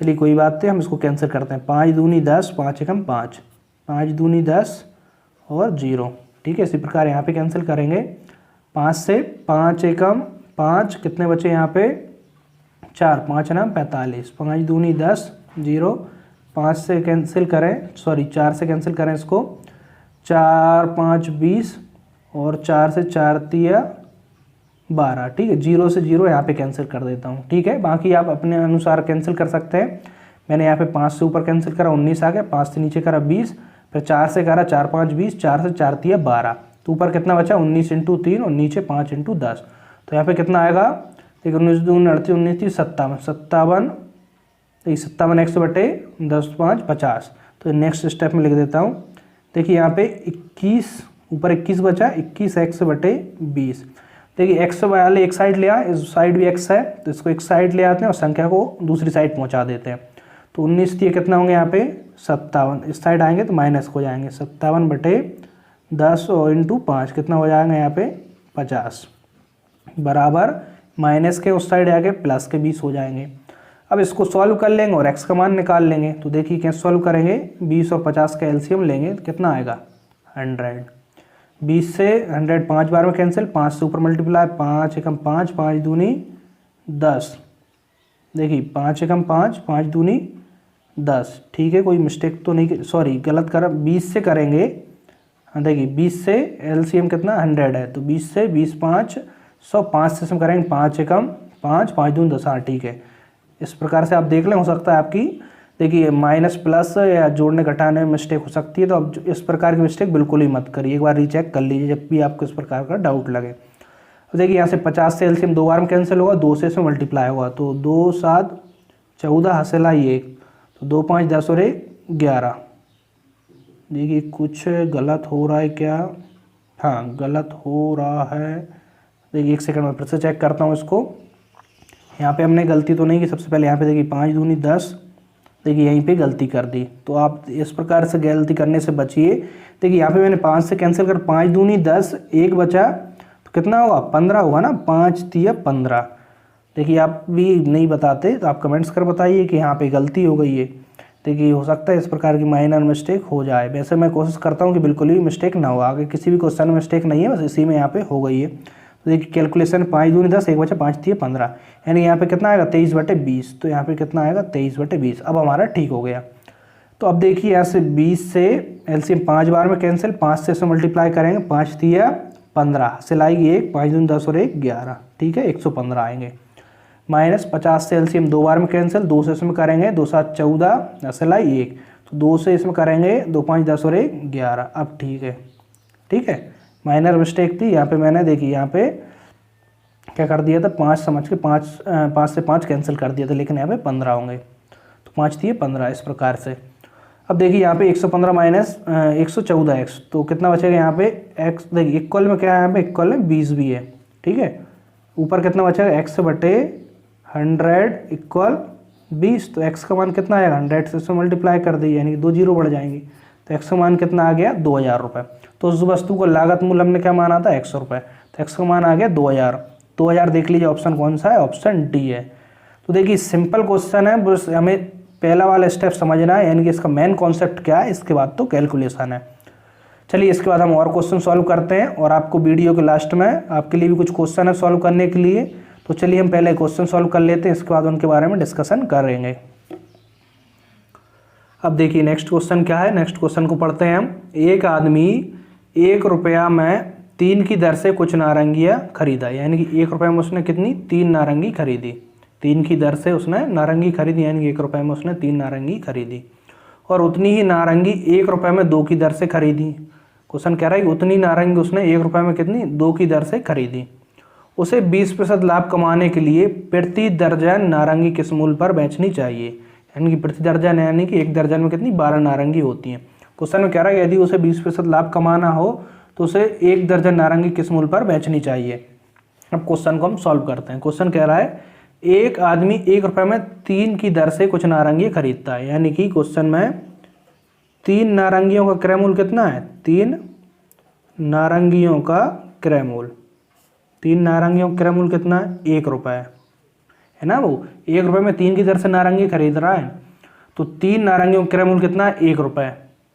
चलिए कोई बात नहीं, हम इसको कैंसिल करते हैं। 5 दूनी 10, 5 एकम 5, 5 दूनी 10 और 0। ठीक है, इसी प्रकार यहाँ पे कैंसिल करेंगे। 5 से 5 एकम 5, कितने बचे यहाँ पे 4, 5 नाम 45, 5 दूनी 10, 0। 5 से कैंसिल करें, सॉरी 4 से कैंसिल करें इसको, 4 5 20 और 4 से 4 तिया 12। ठीक है, 0 से 0 यहाँ पे कैंसिल कर देता हूँ। ठीक है, बाकी आप अपने अनुसार कैंसिल कर सकते हैं। मैंने यहाँ पे 5 से ऊपर कैंसिल करा 19 आ गया, 5 से नीचे करा 20, फिर 4 से करा 4 5 20, 4 से 4 तिया 12। तो ऊपर कितना बचा 19 × 3 और नीचे 5 × 10। तो यहाँ पे कितना आएगा, देखिए 19 दूनी 38, 19 30 57, 57, 57 x बटे 10 5 50। तो नेक्स्ट स्टेप में लिख देता हूँ। देखिए यहाँ पे 21, ऊपर 21 बचा, 21x बटे 20। देखिए x वाले एक साइड ले आए, इस साइड भी x है तो इसको एक साइड ले आते हैं और संख्या को दूसरी साइड पहुँचा देते हैं। तो 19 दिए कितना होंगे यहाँ पे 57, इस साइड आएंगे तो माइनस हो जाएंगे, 57 बटे 10 और इंटू 5 कितना हो जाएगा यहाँ पे 50, बराबर माइनस के उस साइड आगे प्लस के 20 हो जाएंगे। अब इसको सॉल्व कर लेंगे और x का मान निकाल लेंगे। तो देखिए कैसे सॉल्व करेंगे, 20 और 50 का एलसीएम लेंगे तो कितना आएगा 100। 20 से 100 5 बार में कैंसिल, 5 से ऊपर मल्टीप्लाई, 5 एकम 5, 5 दूनी 10। देखिए 5 एकम 5, 5 दूनी 10। ठीक है, कोई मिस्टेक तो नहीं, सॉरी गलत कर, 20 से करेंगे। हाँ देखिए 20 से एलसीएम कितना 100 है, तो 20 से 20 5 100, 5 से हम करेंगे 5 एकम 5, 5 दूनी 10। हाँ ठीक है, इस प्रकार से आप देख लें, हो सकता है आपकी देखिए माइनस प्लस या जोड़ने घटाने में मिस्टेक हो सकती है। तो अब इस प्रकार की मिस्टेक बिल्कुल ही मत करिए, एक बार रीचेक कर लीजिए जब भी आपको इस प्रकार का डाउट लगे। तो देखिए यहाँ से 50 से एलसीएम 2 बार में कैंसिल होगा, 2 से इसमें मल्टीप्लाई होगा, तो 2 7 14 हासिल आई 1, तो 2 5 10 और 1 11। देखिए कुछ गलत हो रहा है क्या, हाँ गलत हो रहा है। देखिए एक सेकंड में फिर से चेक करता हूँ इसको। यहाँ पे हमने गलती तो नहीं की, सबसे पहले यहाँ पे देखिए 5 दूनी 10, देखिए यहीं पे गलती कर दी। तो आप इस प्रकार से गलती करने से बचिए। देखिए यहाँ पे मैंने 5 से कैंसिल कर, 5 दूनी 10, 1 बचा तो कितना होगा 15 होगा ना, 5 तिया 15। देखिए आप भी नहीं बताते तो आप कमेंट्स कर बताइए कि यहाँ पे गलती हो गई है। देखिए हो सकता है इस प्रकार की माइनर मिस्टेक हो जाए, वैसे मैं कोशिश करता हूँ कि बिल्कुल भी मिस्टेक ना हो, आगे किसी भी क्वेश्चन में मिस्टेक नहीं है, बस इसी में यहाँ पे हो गई है। तो देखिए कैलकुलेशन 5 दूनी 10, 1 बचा 5 तिया 15, यानी यहाँ पे कितना आएगा 23 बटे 20। तो यहाँ पे कितना आएगा 23 बटे 20। अब हमारा ठीक हो गया। तो अब देखिए यहाँ से 20 से एलसीएम 5 बार में कैंसिल, 5 से इसमें मल्टीप्लाई करेंगे, 5 तिया 15, सिलाएगी 1, 5 दूनी 10 और 1 11। ठीक है, 115 आएंगे। माइनस 50 से एलसीएम 2 बार में कैंसिल, 2 से इसमें करेंगे, 2 7 14, सिलाई 1, तो 2 से इसमें करेंगे, 2 5 10 और 1 11। अब ठीक है, ठीक है, माइनर मिस्टेक थी यहाँ पे, मैंने देखिए यहाँ पे क्या कर दिया था, 5 समझ के 5 से 5 कैंसिल कर दिया था, लेकिन यहाँ पे 15 होंगे, तो 5 दिए 15 इस प्रकार से। अब देखिए यहाँ पे 115 माइनस 114x, तो कितना बचेगा यहाँ पे x, देखिए इक्वल में क्या है, यहाँ पे इक्वल में 20 भी है। ठीक है, ऊपर कितना बचेगा x बटे 100 इक्वल 20, तो x का मान कितना आएगा 100 से इसमें मल्टीप्लाई कर दी, यानी कि 2 जीरो बढ़ जाएंगे, तो x का मान कितना आ गया 2000 रुपये। तो उस वस्तु को लागत मूल्य हमने क्या माना था 100 रुपये, तो x का मान आ गया 2000। 2000 देख लीजिए ऑप्शन कौन सा है, ऑप्शन डी है। तो देखिए सिंपल क्वेश्चन है, बस हमें पहला वाला स्टेप समझना है, यानी कि इसका मेन कॉन्सेप्ट क्या है, इसके बाद तो कैलकुलेशन है। चलिए इसके बाद हम और क्वेश्चन सॉल्व करते हैं, और आपको वीडियो के लास्ट में आपके लिए भी कुछ क्वेश्चन है सॉल्व करने के लिए। तो चलिए हम पहले क्वेश्चन सॉल्व कर लेते हैं, इसके बाद उनके बारे में डिस्कशन करेंगे। अब देखिए नेक्स्ट क्वेश्चन क्या है, नेक्स्ट क्वेश्चन को पढ़ते हैं हम। एक आदमी 1 रुपया में 3 की दर से कुछ नारंगियाँ खरीदा, यानी कि 1 रुपये में उसने कितनी 3 नारंगी खरीदी, 3 की दर से उसने नारंगी खरीदी, यानी कि 1 रुपये में उसने 3 नारंगी खरीदी। और उतनी ही नारंगी 1 रुपये में 2 की दर से खरीदी। क्वेश्चन कह रहा है कि उतनी नारंगी उसने 1 रुपये में कितनी 2 की दर से खरीदी। उसे 20% लाभ कमाने के लिए प्रति दर्जन नारंगी किस मूल्य पर बेचनी चाहिए, यानी कि प्रति दर्जन यानी कि 1 दर्जन में कितनी 12 नारंगी होती हैं। क्वेश्चन में कह रहा है यदि उसे 20% लाभ कमाना हो तो उसे 1 दर्जन नारंगी किस मूल्य पर बेचनी चाहिए। अब क्वेश्चन को हम सॉल्व करते हैं। क्वेश्चन कह रहा है एक आदमी 1 रुपये में 3 की दर से कुछ नारंगी खरीदता है, यानी कि क्वेश्चन में 3 नारंगियों का क्रय मूल्य कितना है, 3 नारंगियों का क्रय मूल्य, 3 नारंगियों का क्रय मूल्य कितना है, 1 रुपये है ना। वो 1 रुपये में 3 की दर से नारंगी खरीद रहा है, तो 3 नारंगियों का क्रय मूल्य कितना है, 1 रुपये।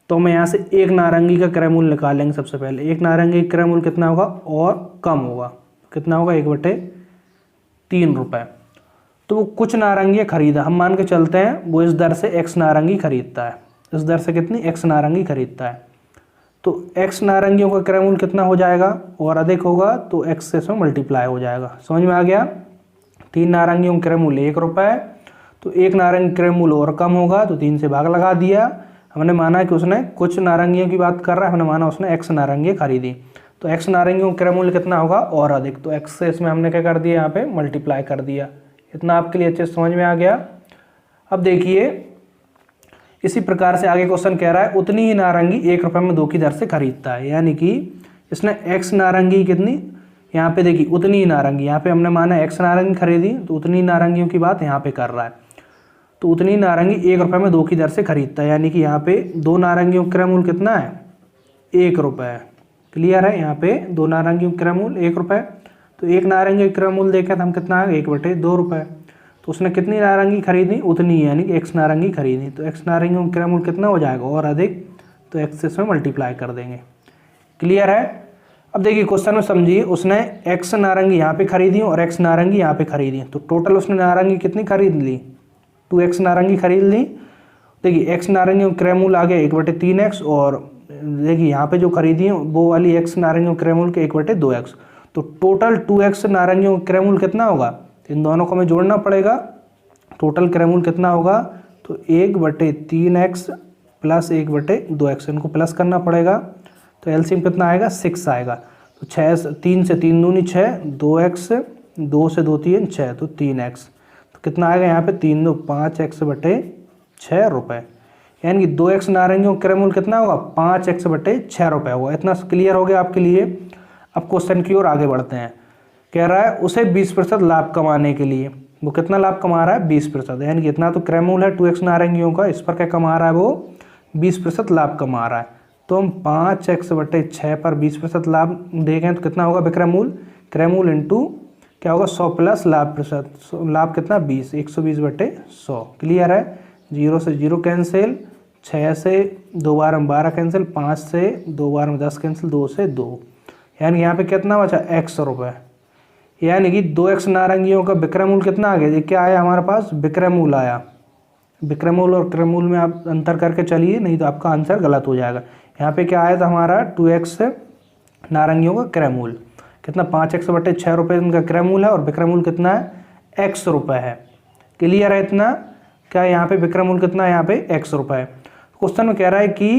तो मैं यहाँ से एक नारंगी का क्रय मूल्य निकालेंगे। सबसे पहले एक नारंगी का क्रय मूल्य कितना होगा और कम होगा, कितना होगा, 1/3 रुपये। तो वो कुछ नारंगी खरीदा, हम मान के चलते हैं वो इस दर से x नारंगी खरीदता है, इस दर से कितनी x नारंगी खरीदता है। तो x नारंगियों का क्रय मूल्य कितना हो जाएगा और अधिक होगा तो x से इसमें मल्टीप्लाई हो जाएगा। समझ में आ गया। 3 नारंगियों का क्रय मूल्य 1 रुपये, तो एक नारंगी क्रय मूल्य और कम होगा तो 3 से भाग लगा दिया। हमने माना कि उसने कुछ नारंगियों की बात कर रहा है, हमने माना उसने x नारंगी खरीदी, तो x नारंगियों का क्रय मूल्य कितना होगा और अधिक, तो x से इसमें हमने क्या कर दिया, यहाँ पे मल्टीप्लाई कर दिया। इतना आपके लिए अच्छे से समझ में आ गया। अब देखिए इसी प्रकार से आगे क्वेश्चन कह रहा है उतनी ही नारंगी 1 रुपये में 2 की दर से खरीदता है, यानी कि इसने x नारंगी कितनी, यहाँ पे देखिए उतनी ही नारंगी, यहाँ पे हमने माना x नारंगी खरीदी तो उतनी नारंगियों की बात यहाँ पे कर रहा है। तो उतनी नारंगी 1 रुपये में 2 की दर से खरीदता है, यानी कि यहाँ पे 2 नारंगियों का क्रय मूल्य कितना है, 1 रुपये। क्लियर है। यहाँ पे 2 नारंगियों का क्रय मूल्य 1 रुपये, तो एक नारंगी का क्रय मूल्य देखें तो हम कितना है, 1/2 रुपये। तो उसने कितनी नारंगी खरीदी, उतनी, यानी कि x नारंगी खरीदी, तो x नारंगियों का क्रय मूल्य कितना हो जाएगा और अधिक, तो x से इसमें मल्टीप्लाई कर देंगे। क्लियर है। अब देखिए क्वेश्चन में समझिए, उसने x नारंगी यहाँ पे खरीदी और x नारंगी यहाँ पे खरीदी, तो टोटल उसने नारंगी कितनी खरीद ली, 2x नारंगी खरीद ली। देखिए x नारंगियों का क्रय मूल्य आ गया 1/3x, और देखिए यहाँ पे जो खरीदी है वो वाली x नारंगियों का क्रय मूल्य 1/2x, तो टोटल 2x नारंगियों का क्रय मूल्य कितना होगा, इन दोनों को हमें जोड़ना पड़ेगा। टोटल क्रय मूल्य कितना होगा, तो 1/3x प्लस 1/2x, इनको प्लस करना पड़ेगा, तो एलसीएम कितना आएगा, 6 आएगा। तो 3 से 3 दूनी 6, 2x, 2 से 2 3 6, तो 3x, तो कितना आएगा यहाँ पे 3 2 5x/6 रुपये, यानी कि 2x नारंगियों का क्रय मूल्य कितना होगा, 5x/6 रुपये होगा। इतना क्लियर हो गया आपके लिए। अब क्वेश्चन की ओर आगे बढ़ते हैं। कह रहा है उसे 20% लाभ कमाने के लिए, वो कितना लाभ कमा रहा है, 20%, यानी कि इतना तो क्रय मूल्य है 2x नारंगियों का, इस पर क्या कमा रहा है, वो 20% लाभ कमा रहा है। तो हम 5x/6 पर 20% लाभ देखें तो कितना होगा विक्रय मूल्य, क्रय मूल्य इंटू क्या होगा 100 प्लस लाभ प्रतिशत, लाभ कितना 20, 120/100। क्लियर है। 0 से 0 कैंसिल, 6 से 2 बार में 12 कैंसिल, 5 से 2 बार में 10 कैंसिल, 2 से 2, यानी यहाँ पे कितना बचा, x रुपये, यानी कि 2x नारंगियों का विक्रय मूल्य कितना आ गया, ये क्या आया हमारे पास, विक्रय मूल्य आया। विक्रय मूल्य और क्रय मूल्य में आप अंतर करके चलिए, नहीं तो आपका आंसर गलत हो जाएगा। यहाँ पे क्या आया था हमारा, 2x नारंगियों का क्रय मूल्य कितना, 5x/6 रुपये इनका क्रय मूल्य है, और विक्रय मूल्य कितना है, x रुपये है। क्लियर है। इतना क्या यहाँ पे विक्रय मूल्य कितना है, यहाँ पे x रुपये। क्वेश्चन में कह रहा है कि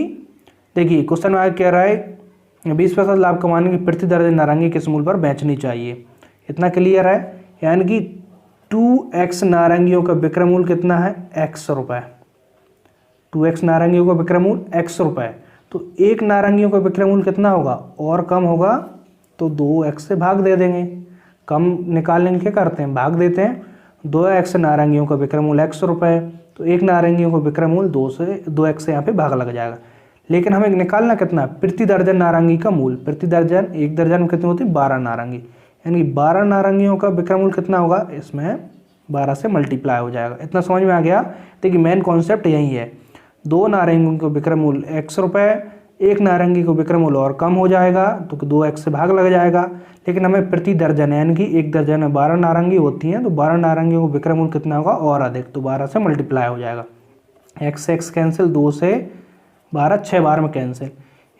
देखिए क्वेश्चन में आगे कह रहा है 20% लाभ कमाने की प्रति दर्जन नारंगी किस मूल्य पर बेचनी चाहिए। इतना क्लियर है। यानी कि 2x नारंगियों का विक्रय मूल्य कितना है, x रुपये। 2x नारंगियों का विक्रय मूल्य x रुपये, तो एक नारंगियों का विक्रय मूल्य कितना होगा और कम होगा, तो 2x से भाग दे देंगे। कम निकालने के करते हैं, भाग देते हैं। 2x नारंगियों का विक्रय मूल्य x रुपये, तो एक नारंगियों का विक्रय मूल्य 2x से यहाँ पे भाग लग जाएगा। लेकिन हमें निकालना कितना, प्रति दर्जन नारंगी का मूल्य। प्रति दर्जन, एक दर्जन में कितनी होती है, 12 नारंगी, यानी 12 नारंगियों का विक्रय मूल्य कितना होगा, इसमें 12 से मल्टीप्लाई हो जाएगा। इतना समझ में आ गया। देखिए मेन कॉन्सेप्ट यही है, 2 नारंगियों का विक्रय मूल्य x रुपये, एक नारंगी को विक्रय मूल्य और कम हो जाएगा तो 2x से भाग लग जाएगा। लेकिन हमें प्रति दर्जन, यानी कि एक दर्जन में 12 नारंगी होती हैं, तो 12 नारंगियों को विक्रय मूल्य कितना होगा और अधिक, तो 12 से मल्टीप्लाई हो जाएगा। x कैंसिल, 2 से 12, 6 बार में कैंसिल,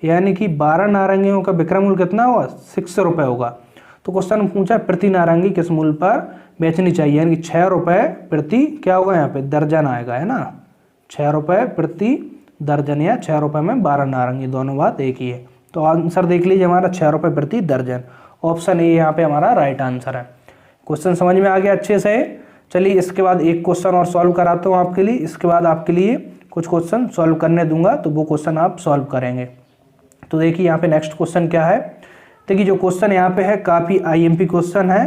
यानी कि 12 नारंगियों का विक्रय मूल्य कितना होगा, 6 रुपये होगा। तो क्वेश्चन पूछा प्रति नारंगी किस मूल्य पर बेचनी चाहिए, यानी कि 6 रुपये प्रति क्या होगा, यहाँ पे दर्जन आएगा, है ना, 6 रुपये प्रति दर्जन, या 6 रुपये में 12 नारंगी, दोनों बात एक ही है। तो आंसर देख लीजिए हमारा 6 रुपये प्रति दर्जन, ऑप्शन ए यहाँ पे हमारा राइट आंसर है। क्वेश्चन समझ में आ गया अच्छे से। चलिए इसके बाद एक क्वेश्चन और सॉल्व कराता हूँ आपके लिए, इसके बाद आपके लिए कुछ क्वेश्चन सॉल्व करने दूंगा, तो वो क्वेश्चन आप सॉल्व करेंगे। तो देखिए यहाँ पे नेक्स्ट क्वेश्चन क्या है, देखिए जो क्वेश्चन यहाँ पे है काफ़ी आईएमपी क्वेश्चन है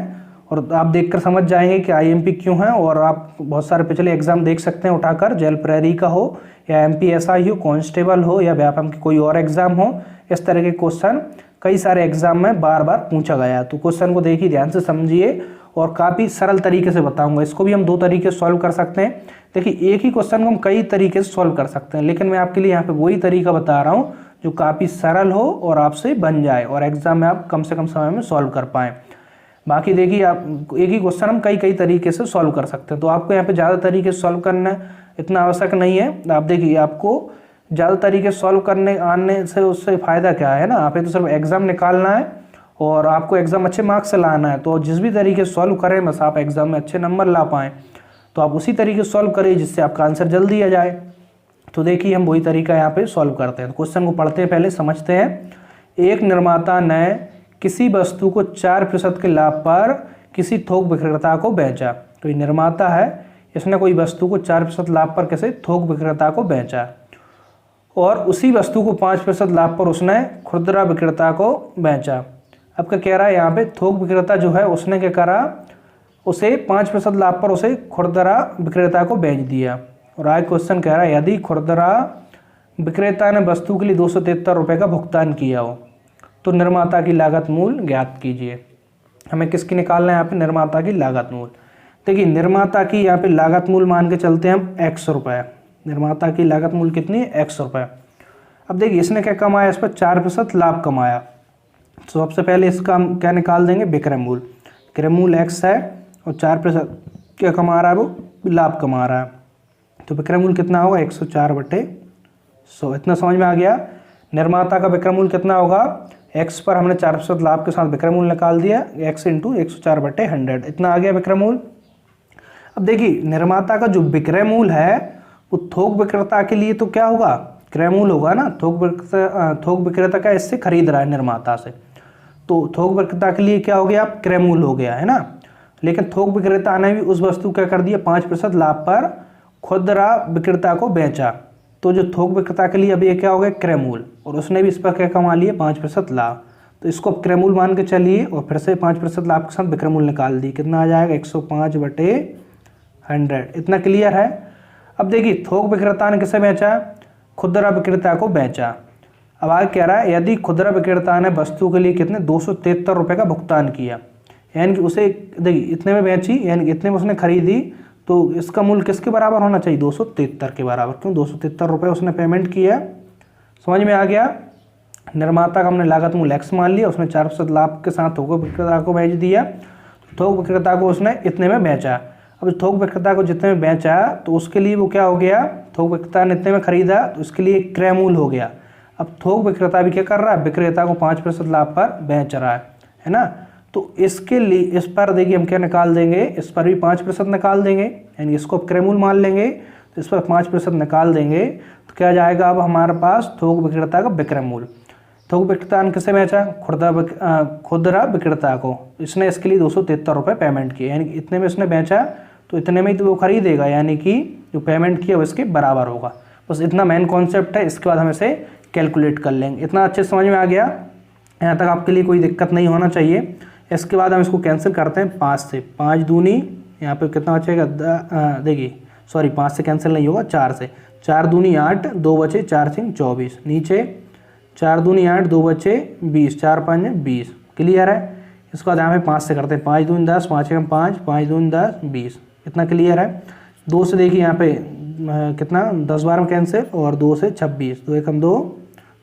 और आप देखकर समझ जाएंगे कि आईएमपी क्यों है। और आप बहुत सारे पिछले एग्जाम देख सकते हैं उठाकर, जेल प्रहरी का हो या एमपीएसआई हो, कांस्टेबल हो या व्यापम की कोई और एग्जाम हो, इस तरह के क्वेश्चन कई सारे एग्जाम में बार बार पूछा गया है। तो क्वेश्चन को देखिए, ध्यान से समझिए और काफ़ी सरल तरीके से बताऊंगा। इसको भी हम दो तरीके से सॉल्व कर सकते हैं। देखिए एक ही क्वेश्चन को हम कई तरीके से सॉल्व कर सकते हैं, लेकिन मैं आपके लिए यहाँ पे वही तरीका बता रहा हूँ जो काफ़ी सरल हो और आपसे बन जाए और एग्जाम में आप कम से कम समय में सॉल्व कर पाएँ। बाकी देखिए आप एक ही क्वेश्चन हम कई तरीके से सॉल्व कर सकते हैं, तो आपको यहाँ पे ज़्यादा तरीके से सॉल्व करना इतना आवश्यक नहीं है। आप देखिए आपको ज़्यादा तरीके से सॉल्व करने आने से उससे फ़ायदा क्या है ना, आप तो सिर्फ एग्ज़ाम निकालना है और आपको एग्ज़ाम अच्छे मार्क्स से लाना है। तो जिस भी तरीके से सॉल्व करें बस आप एग्ज़ाम में अच्छे नंबर ला पाएँ, तो आप उसी तरीके से सॉल्व करिए जिससे आपका आंसर जल्दी आ जाए। तो देखिए हम वही तरीका यहाँ पे सॉल्व करते हैं। तो क्वेश्चन को पढ़ते हैं, पहले समझते हैं। एक निर्माता ने किसी वस्तु को 4% के लाभ पर किसी थोक विक्रेता को बेचा। तो ये निर्माता है, इसने कोई वस्तु को 4% लाभ पर किसी थोक विक्रेता को बेचा और उसी वस्तु को 5% लाभ पर उसने खुदरा विक्रेता को बेचा। अब क्या कह रहा है यहाँ पे, थोक विक्रेता जो है उसने क्या करा, उसे 5% लाभ पर उसे खुदरा विक्रेता को बेच दिया। और आगे क्वेश्चन कह रहा है यदि खुदरा विक्रेता ने वस्तु के लिए 273 रुपये का भुगतान किया हो तो निर्माता की लागत मूल्य ज्ञात कीजिए। हमें किसकी निकालना है यहाँ पे, निर्माता की लागत मूल्य। देखिए निर्माता की यहाँ पे लागत मूल्य मान के चलते हैं हम x रुपये। निर्माता की लागत मूल्य कितनी है, x रुपये। अब देखिए इसने क्या कमाया, इस पर 4% लाभ कमाया। तो सबसे पहले इसका हम क्या निकाल देंगे, विक्रय मूल्य। विक्रय मूल्य x है और 4% क्या कमा रहा है, वो लाभ कमा रहा है। तो विक्रय मूल्य कितना होगा, 104/100। इतना समझ में आ गया। निर्माता का विक्रय मूल्य कितना होगा, x पर हमने 4% लाभ के साथ विक्रय मूल्य निकाल दिया, x × 104/100। इतना आ गया विक्रय मूल्य। अब देखिए निर्माता का जो विक्रय मूल्य है वो थोक विक्रेता के लिए तो क्या होगा, क्रय मूल्य होगा ना। थोक विक्रेता का इससे खरीद रहा है निर्माता से, तो थोक विक्रेता के लिए क्या हो गया, क्रय मूल्य हो गया है ना। लेकिन थोक विक्रेता ने भी उस वस्तु क्या कर दिया, 5% लाभ पर खुदरा विक्रेता को बेचा। तो जो थोक विक्रेता के लिए अब ये क्या हो गया, क्रय मूल्य, और उसने भी इस पर क्या कमा लिया, 5% लाभ। तो इसको अब क्रय मूल्य मान के चलिए और फिर से 5% लाभ के साथ विक्रय मूल्य निकाल दी। कितना आ जाएगा, 105/100। इतना क्लियर है। अब देखिए थोक विक्रेता ने किसे बेचा, खुदरा विक्रेता को बेचा। अब आगे कह रहा है यदि खुदरा विक्रेता ने वस्तु के लिए कितने 273 रुपये का भुगतान किया, यानी कि उसे देखिए इतने में बेची, यानी इतने में उसने खरीदी, तो इसका मूल्य किसके बराबर होना चाहिए, 273 के बराबर। क्यों, 273 रुपये उसने पेमेंट किया। समझ में आ गया। निर्माता का हमने लागत मूल्य x मान लिया, उसने 4% लाभ के साथ थोक विक्रेता को बेच दिया। थोक विक्रेता को उसने इतने में बेचा। अब थोक विक्रेता को जितने में बेचा तो उसके लिए वो क्या हो गया, थोक विक्रेता ने इतने में खरीदा तो उसके लिए क्रय मूल्य हो गया। अब थोक विक्रेता भी क्या कर रहा है, विक्रेता को 5% लाभ पर बेच रहा है ना। तो इसके लिए इस पर देखिए हम क्या निकाल देंगे, इस पर भी 5% निकाल देंगे, यानी इसको क्रय मूल्य मान लेंगे। तो इस पर 5% निकाल देंगे तो क्या जाएगा, अब हमारे पास थोक विक्रेता का विक्रय मूल्य। थोक विक्रेता ने किसे बेचा, खुदरा विक्रेता को। इसने इसके लिए 273 रुपये पेमेंट किए, यानी इतने में इसने बेचा तो इतने में ही तो वो खरीदेगा, यानी कि जो पेमेंट किया वो इसके बराबर होगा। बस इतना मेन कॉन्सेप्ट है। इसके बाद हम इसे कैलकुलेट कर लेंगे। इतना अच्छे समझ में आ गया, यहाँ तक आपके लिए कोई दिक्कत नहीं होना चाहिए। इसके बाद हम इसको कैंसिल करते हैं 5 से। 5 दूनी यहाँ पे कितना बचेगा, देखिए सॉरी 5 से कैंसिल नहीं होगा, 4 से। 4 दूनी 8, 2 बचे, 4 × 6 = 24। नीचे 4 दूनी 8, 2 बचे 20, 4 × 5 = 20। क्लियर है। इसके बाद यहाँ पे 5 से करते हैं। 5 दूनी 10, 5 × 5, 5 दूनी 10, 20। इतना क्लियर है। 2 से देखिए यहाँ पे कितना, 10 बार में कैंसिल, और 2 से 26, 2 × 1 = 2,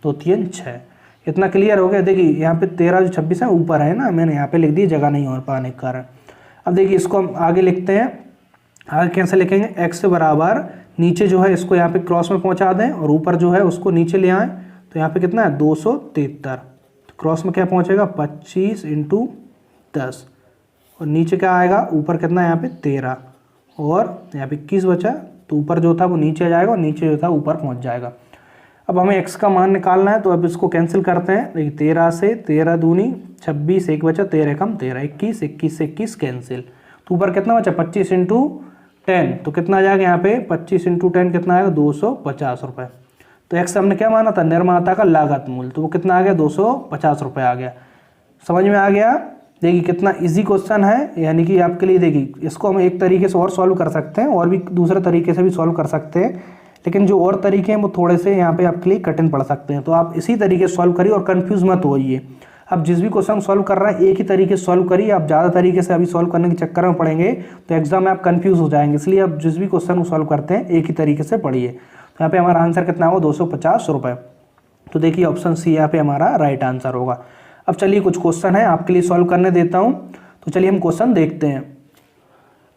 2 × 3 = 6। इतना क्लियर हो गया। देखिए यहाँ पे 13 जो 26 है ऊपर है ना, मैंने यहाँ पे लिख दी जगह नहीं हो पाने के कारण। अब देखिए इसको हम आगे लिखते हैं। आगे कैसे लिखेंगे, x बराबर नीचे जो है इसको यहाँ पे क्रॉस में पहुँचा दें और ऊपर जो है उसको नीचे ले आएँ। तो यहाँ पे कितना है, 273। तो क्रॉस में क्या पहुँचेगा, 25 × 10, और नीचे क्या आएगा, ऊपर कितना है यहाँ पे 13, और यहाँ पे 21 बचा। तो ऊपर जो था वो नीचे आ जाएगा और नीचे जो था ऊपर पहुँच जाएगा। अब हमें x का मान निकालना है, तो अब इसको कैंसिल करते हैं। देखिए 13 से 13 दूनी 26, 1 बचा, 13 × 13 21, 21 से 21 कैंसिल। तो ऊपर कितना बचा, 25 × 10। तो कितना आ जाएगा यहाँ पे, 25 × 10 कितना आएगा, 250 रुपये। तो x हमने क्या माना था, निर्माता का लागत मूल्य, तो वो कितना आ गया, 250 रुपये आ गया। समझ में आ गया। देखिए कितना इजी क्वेश्चन है, यानी कि आपके लिए देखिए इसको हम एक तरीके से और सॉल्व कर सकते हैं और भी दूसरे तरीके से भी सॉल्व कर सकते हैं, लेकिन जो और तरीके हैं वो थोड़े से यहाँ पे आपके लिए कठिन पड़ सकते हैं। तो आप इसी तरीके से सॉल्व करिए और कंफ्यूज मत होइए। अब जिस भी क्वेश्चन सॉल्व कर रहा है एक ही तरीके से सॉल्व करिए। आप ज़्यादा तरीके से अभी सॉल्व करने के चक्कर में पड़ेंगे तो एग्जाम में आप कंफ्यूज हो जाएंगे, इसलिए आप जिस भी क्वेश्चन को सॉल्व करते हैं एक ही तरीके से पढ़िए। तो यहाँ पे हमारा आंसर कितना होगा, 250 रुपये। तो देखिए ऑप्शन सी यहाँ पे हमारा राइट आंसर होगा। अब चलिए कुछ क्वेश्चन है आपके लिए सॉल्व करने देता हूँ, तो चलिए हम क्वेश्चन देखते हैं।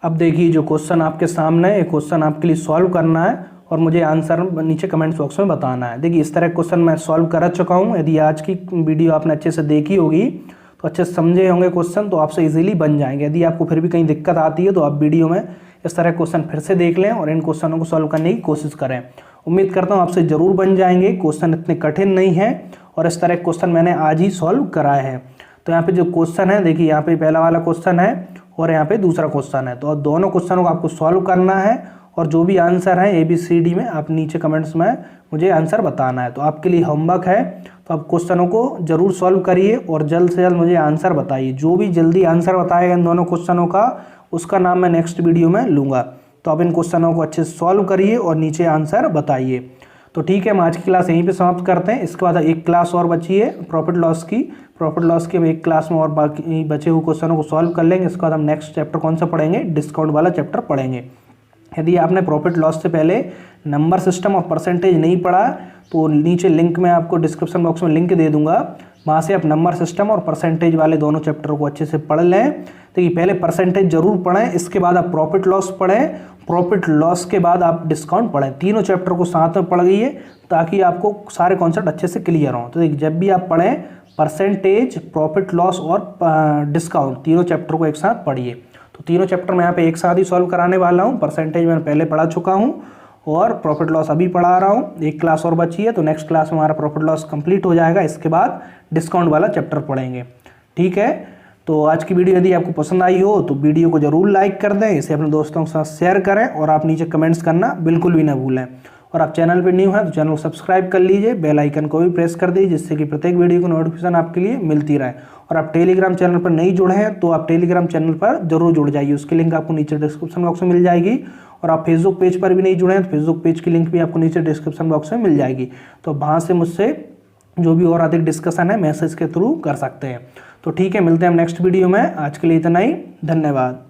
अब देखिए जो क्वेश्चन आपके सामने है, ये क्वेश्चन आपके लिए सॉल्व करना है और मुझे आंसर नीचे कमेंट बॉक्स में बताना है। देखिए इस तरह क्वेश्चन मैं सॉल्व कर चुका हूँ। यदि आज की वीडियो आपने अच्छे से देखी होगी तो अच्छे से समझे होंगे क्वेश्चन, तो आपसे इजीली बन जाएंगे। यदि आपको फिर भी कहीं दिक्कत आती है तो आप वीडियो में इस तरह क्वेश्चन फिर से देख लें और इन क्वेश्चनों को सॉल्व करने की कोशिश करें। उम्मीद करता हूँ आपसे ज़रूर बन जाएंगे। क्वेश्चन इतने कठिन नहीं है और इस तरह क्वेश्चन मैंने आज ही सॉल्व कराए हैं। तो यहाँ पे जो क्वेश्चन है देखिए, यहाँ पे पहला वाला क्वेश्चन है और यहाँ पे दूसरा क्वेश्चन है। तो दोनों क्वेश्चनों को आपको सॉल्व करना है और जो भी आंसर है ABCD में आप नीचे कमेंट्स में मुझे आंसर बताना है। तो आपके लिए होमवर्क है, तो आप क्वेश्चनों को जरूर सॉल्व करिए और जल्द से जल्द मुझे आंसर बताइए। जो भी जल्दी आंसर बताएगा इन दोनों क्वेश्चनों का, उसका नाम मैं नेक्स्ट वीडियो में लूँगा। तो आप इन क्वेश्चनों को अच्छे से सॉल्व करिए और नीचे आंसर बताइए। तो ठीक है, हम आज की क्लास यहीं पे समाप्त करते हैं। इसके बाद एक क्लास और बची है प्रॉफिट लॉस की। प्रॉफिट लॉस की हम एक क्लास में और बाकी बचे हुए क्वेश्चनों को सॉल्व कर लेंगे। इसके बाद हम नेक्स्ट चैप्टर कौन सा पढ़ेंगे, डिस्काउंट वाला चैप्टर पढ़ेंगे। यदि आपने प्रॉफिट लॉस से पहले नंबर सिस्टम और परसेंटेज नहीं पढ़ा तो नीचे लिंक में आपको डिस्क्रिप्शन बॉक्स में लिंक दे दूंगा, वहाँ से आप नंबर सिस्टम और परसेंटेज वाले दोनों चैप्टरों को अच्छे से पढ़ लें। देखिए पहले परसेंटेज जरूर पढ़ें, इसके बाद आप प्रॉफिट लॉस पढ़ें, प्रॉफिट लॉस के बाद आप डिस्काउंट पढ़ें। तीनों चैप्टर को साथ में पढ़ गइए ताकि आपको सारे कॉन्सेप्ट अच्छे से क्लियर हों। तो देखिए जब भी आप पढ़ें परसेंटेज, प्रॉफिट लॉस और डिस्काउंट तीनों चैप्टर को एक साथ पढ़िए। तो तीनों चैप्टर मैं यहाँ पे एक साथ ही सॉल्व कराने वाला हूँ। परसेंटेज मैंने पहले पढ़ा चुका हूँ और प्रॉफिट लॉस अभी पढ़ा रहा हूँ। एक क्लास और बची है, तो नेक्स्ट क्लास में हमारा प्रॉफिट लॉस कंप्लीट हो जाएगा। इसके बाद डिस्काउंट वाला चैप्टर पढ़ेंगे। ठीक है, तो आज की वीडियो यदि आपको पसंद आई हो तो वीडियो को जरूर लाइक कर दें, इसे अपने दोस्तों के साथ शेयर करें और आप नीचे कमेंट्स करना बिल्कुल भी ना भूलें। और आप चैनल पर न्यू हैं तो चैनल को सब्सक्राइब कर लीजिए, बेल आइकन को भी प्रेस कर दीजिए, जिससे कि प्रत्येक वीडियो की नोटिफिकेशन आपके लिए मिलती रहे। और आप टेलीग्राम चैनल पर नहीं जुड़े हैं तो आप टेलीग्राम चैनल पर जरूर जुड़ जाइए, उसकी लिंक आपको नीचे डिस्क्रिप्शन बॉक्स में मिल जाएगी। और आप फेसबुक पेज पर भी नहीं जुड़े हैं तो फेसबुक पेज की लिंक भी आपको नीचे डिस्क्रिप्शन बॉक्स में मिल जाएगी। तो वहाँ से मुझसे जो भी और अधिक डिस्कशन है मैसेज के थ्रू कर सकते हैं। तो ठीक है, मिलते हैं हम नेक्स्ट वीडियो में। आज के लिए इतना ही, धन्यवाद।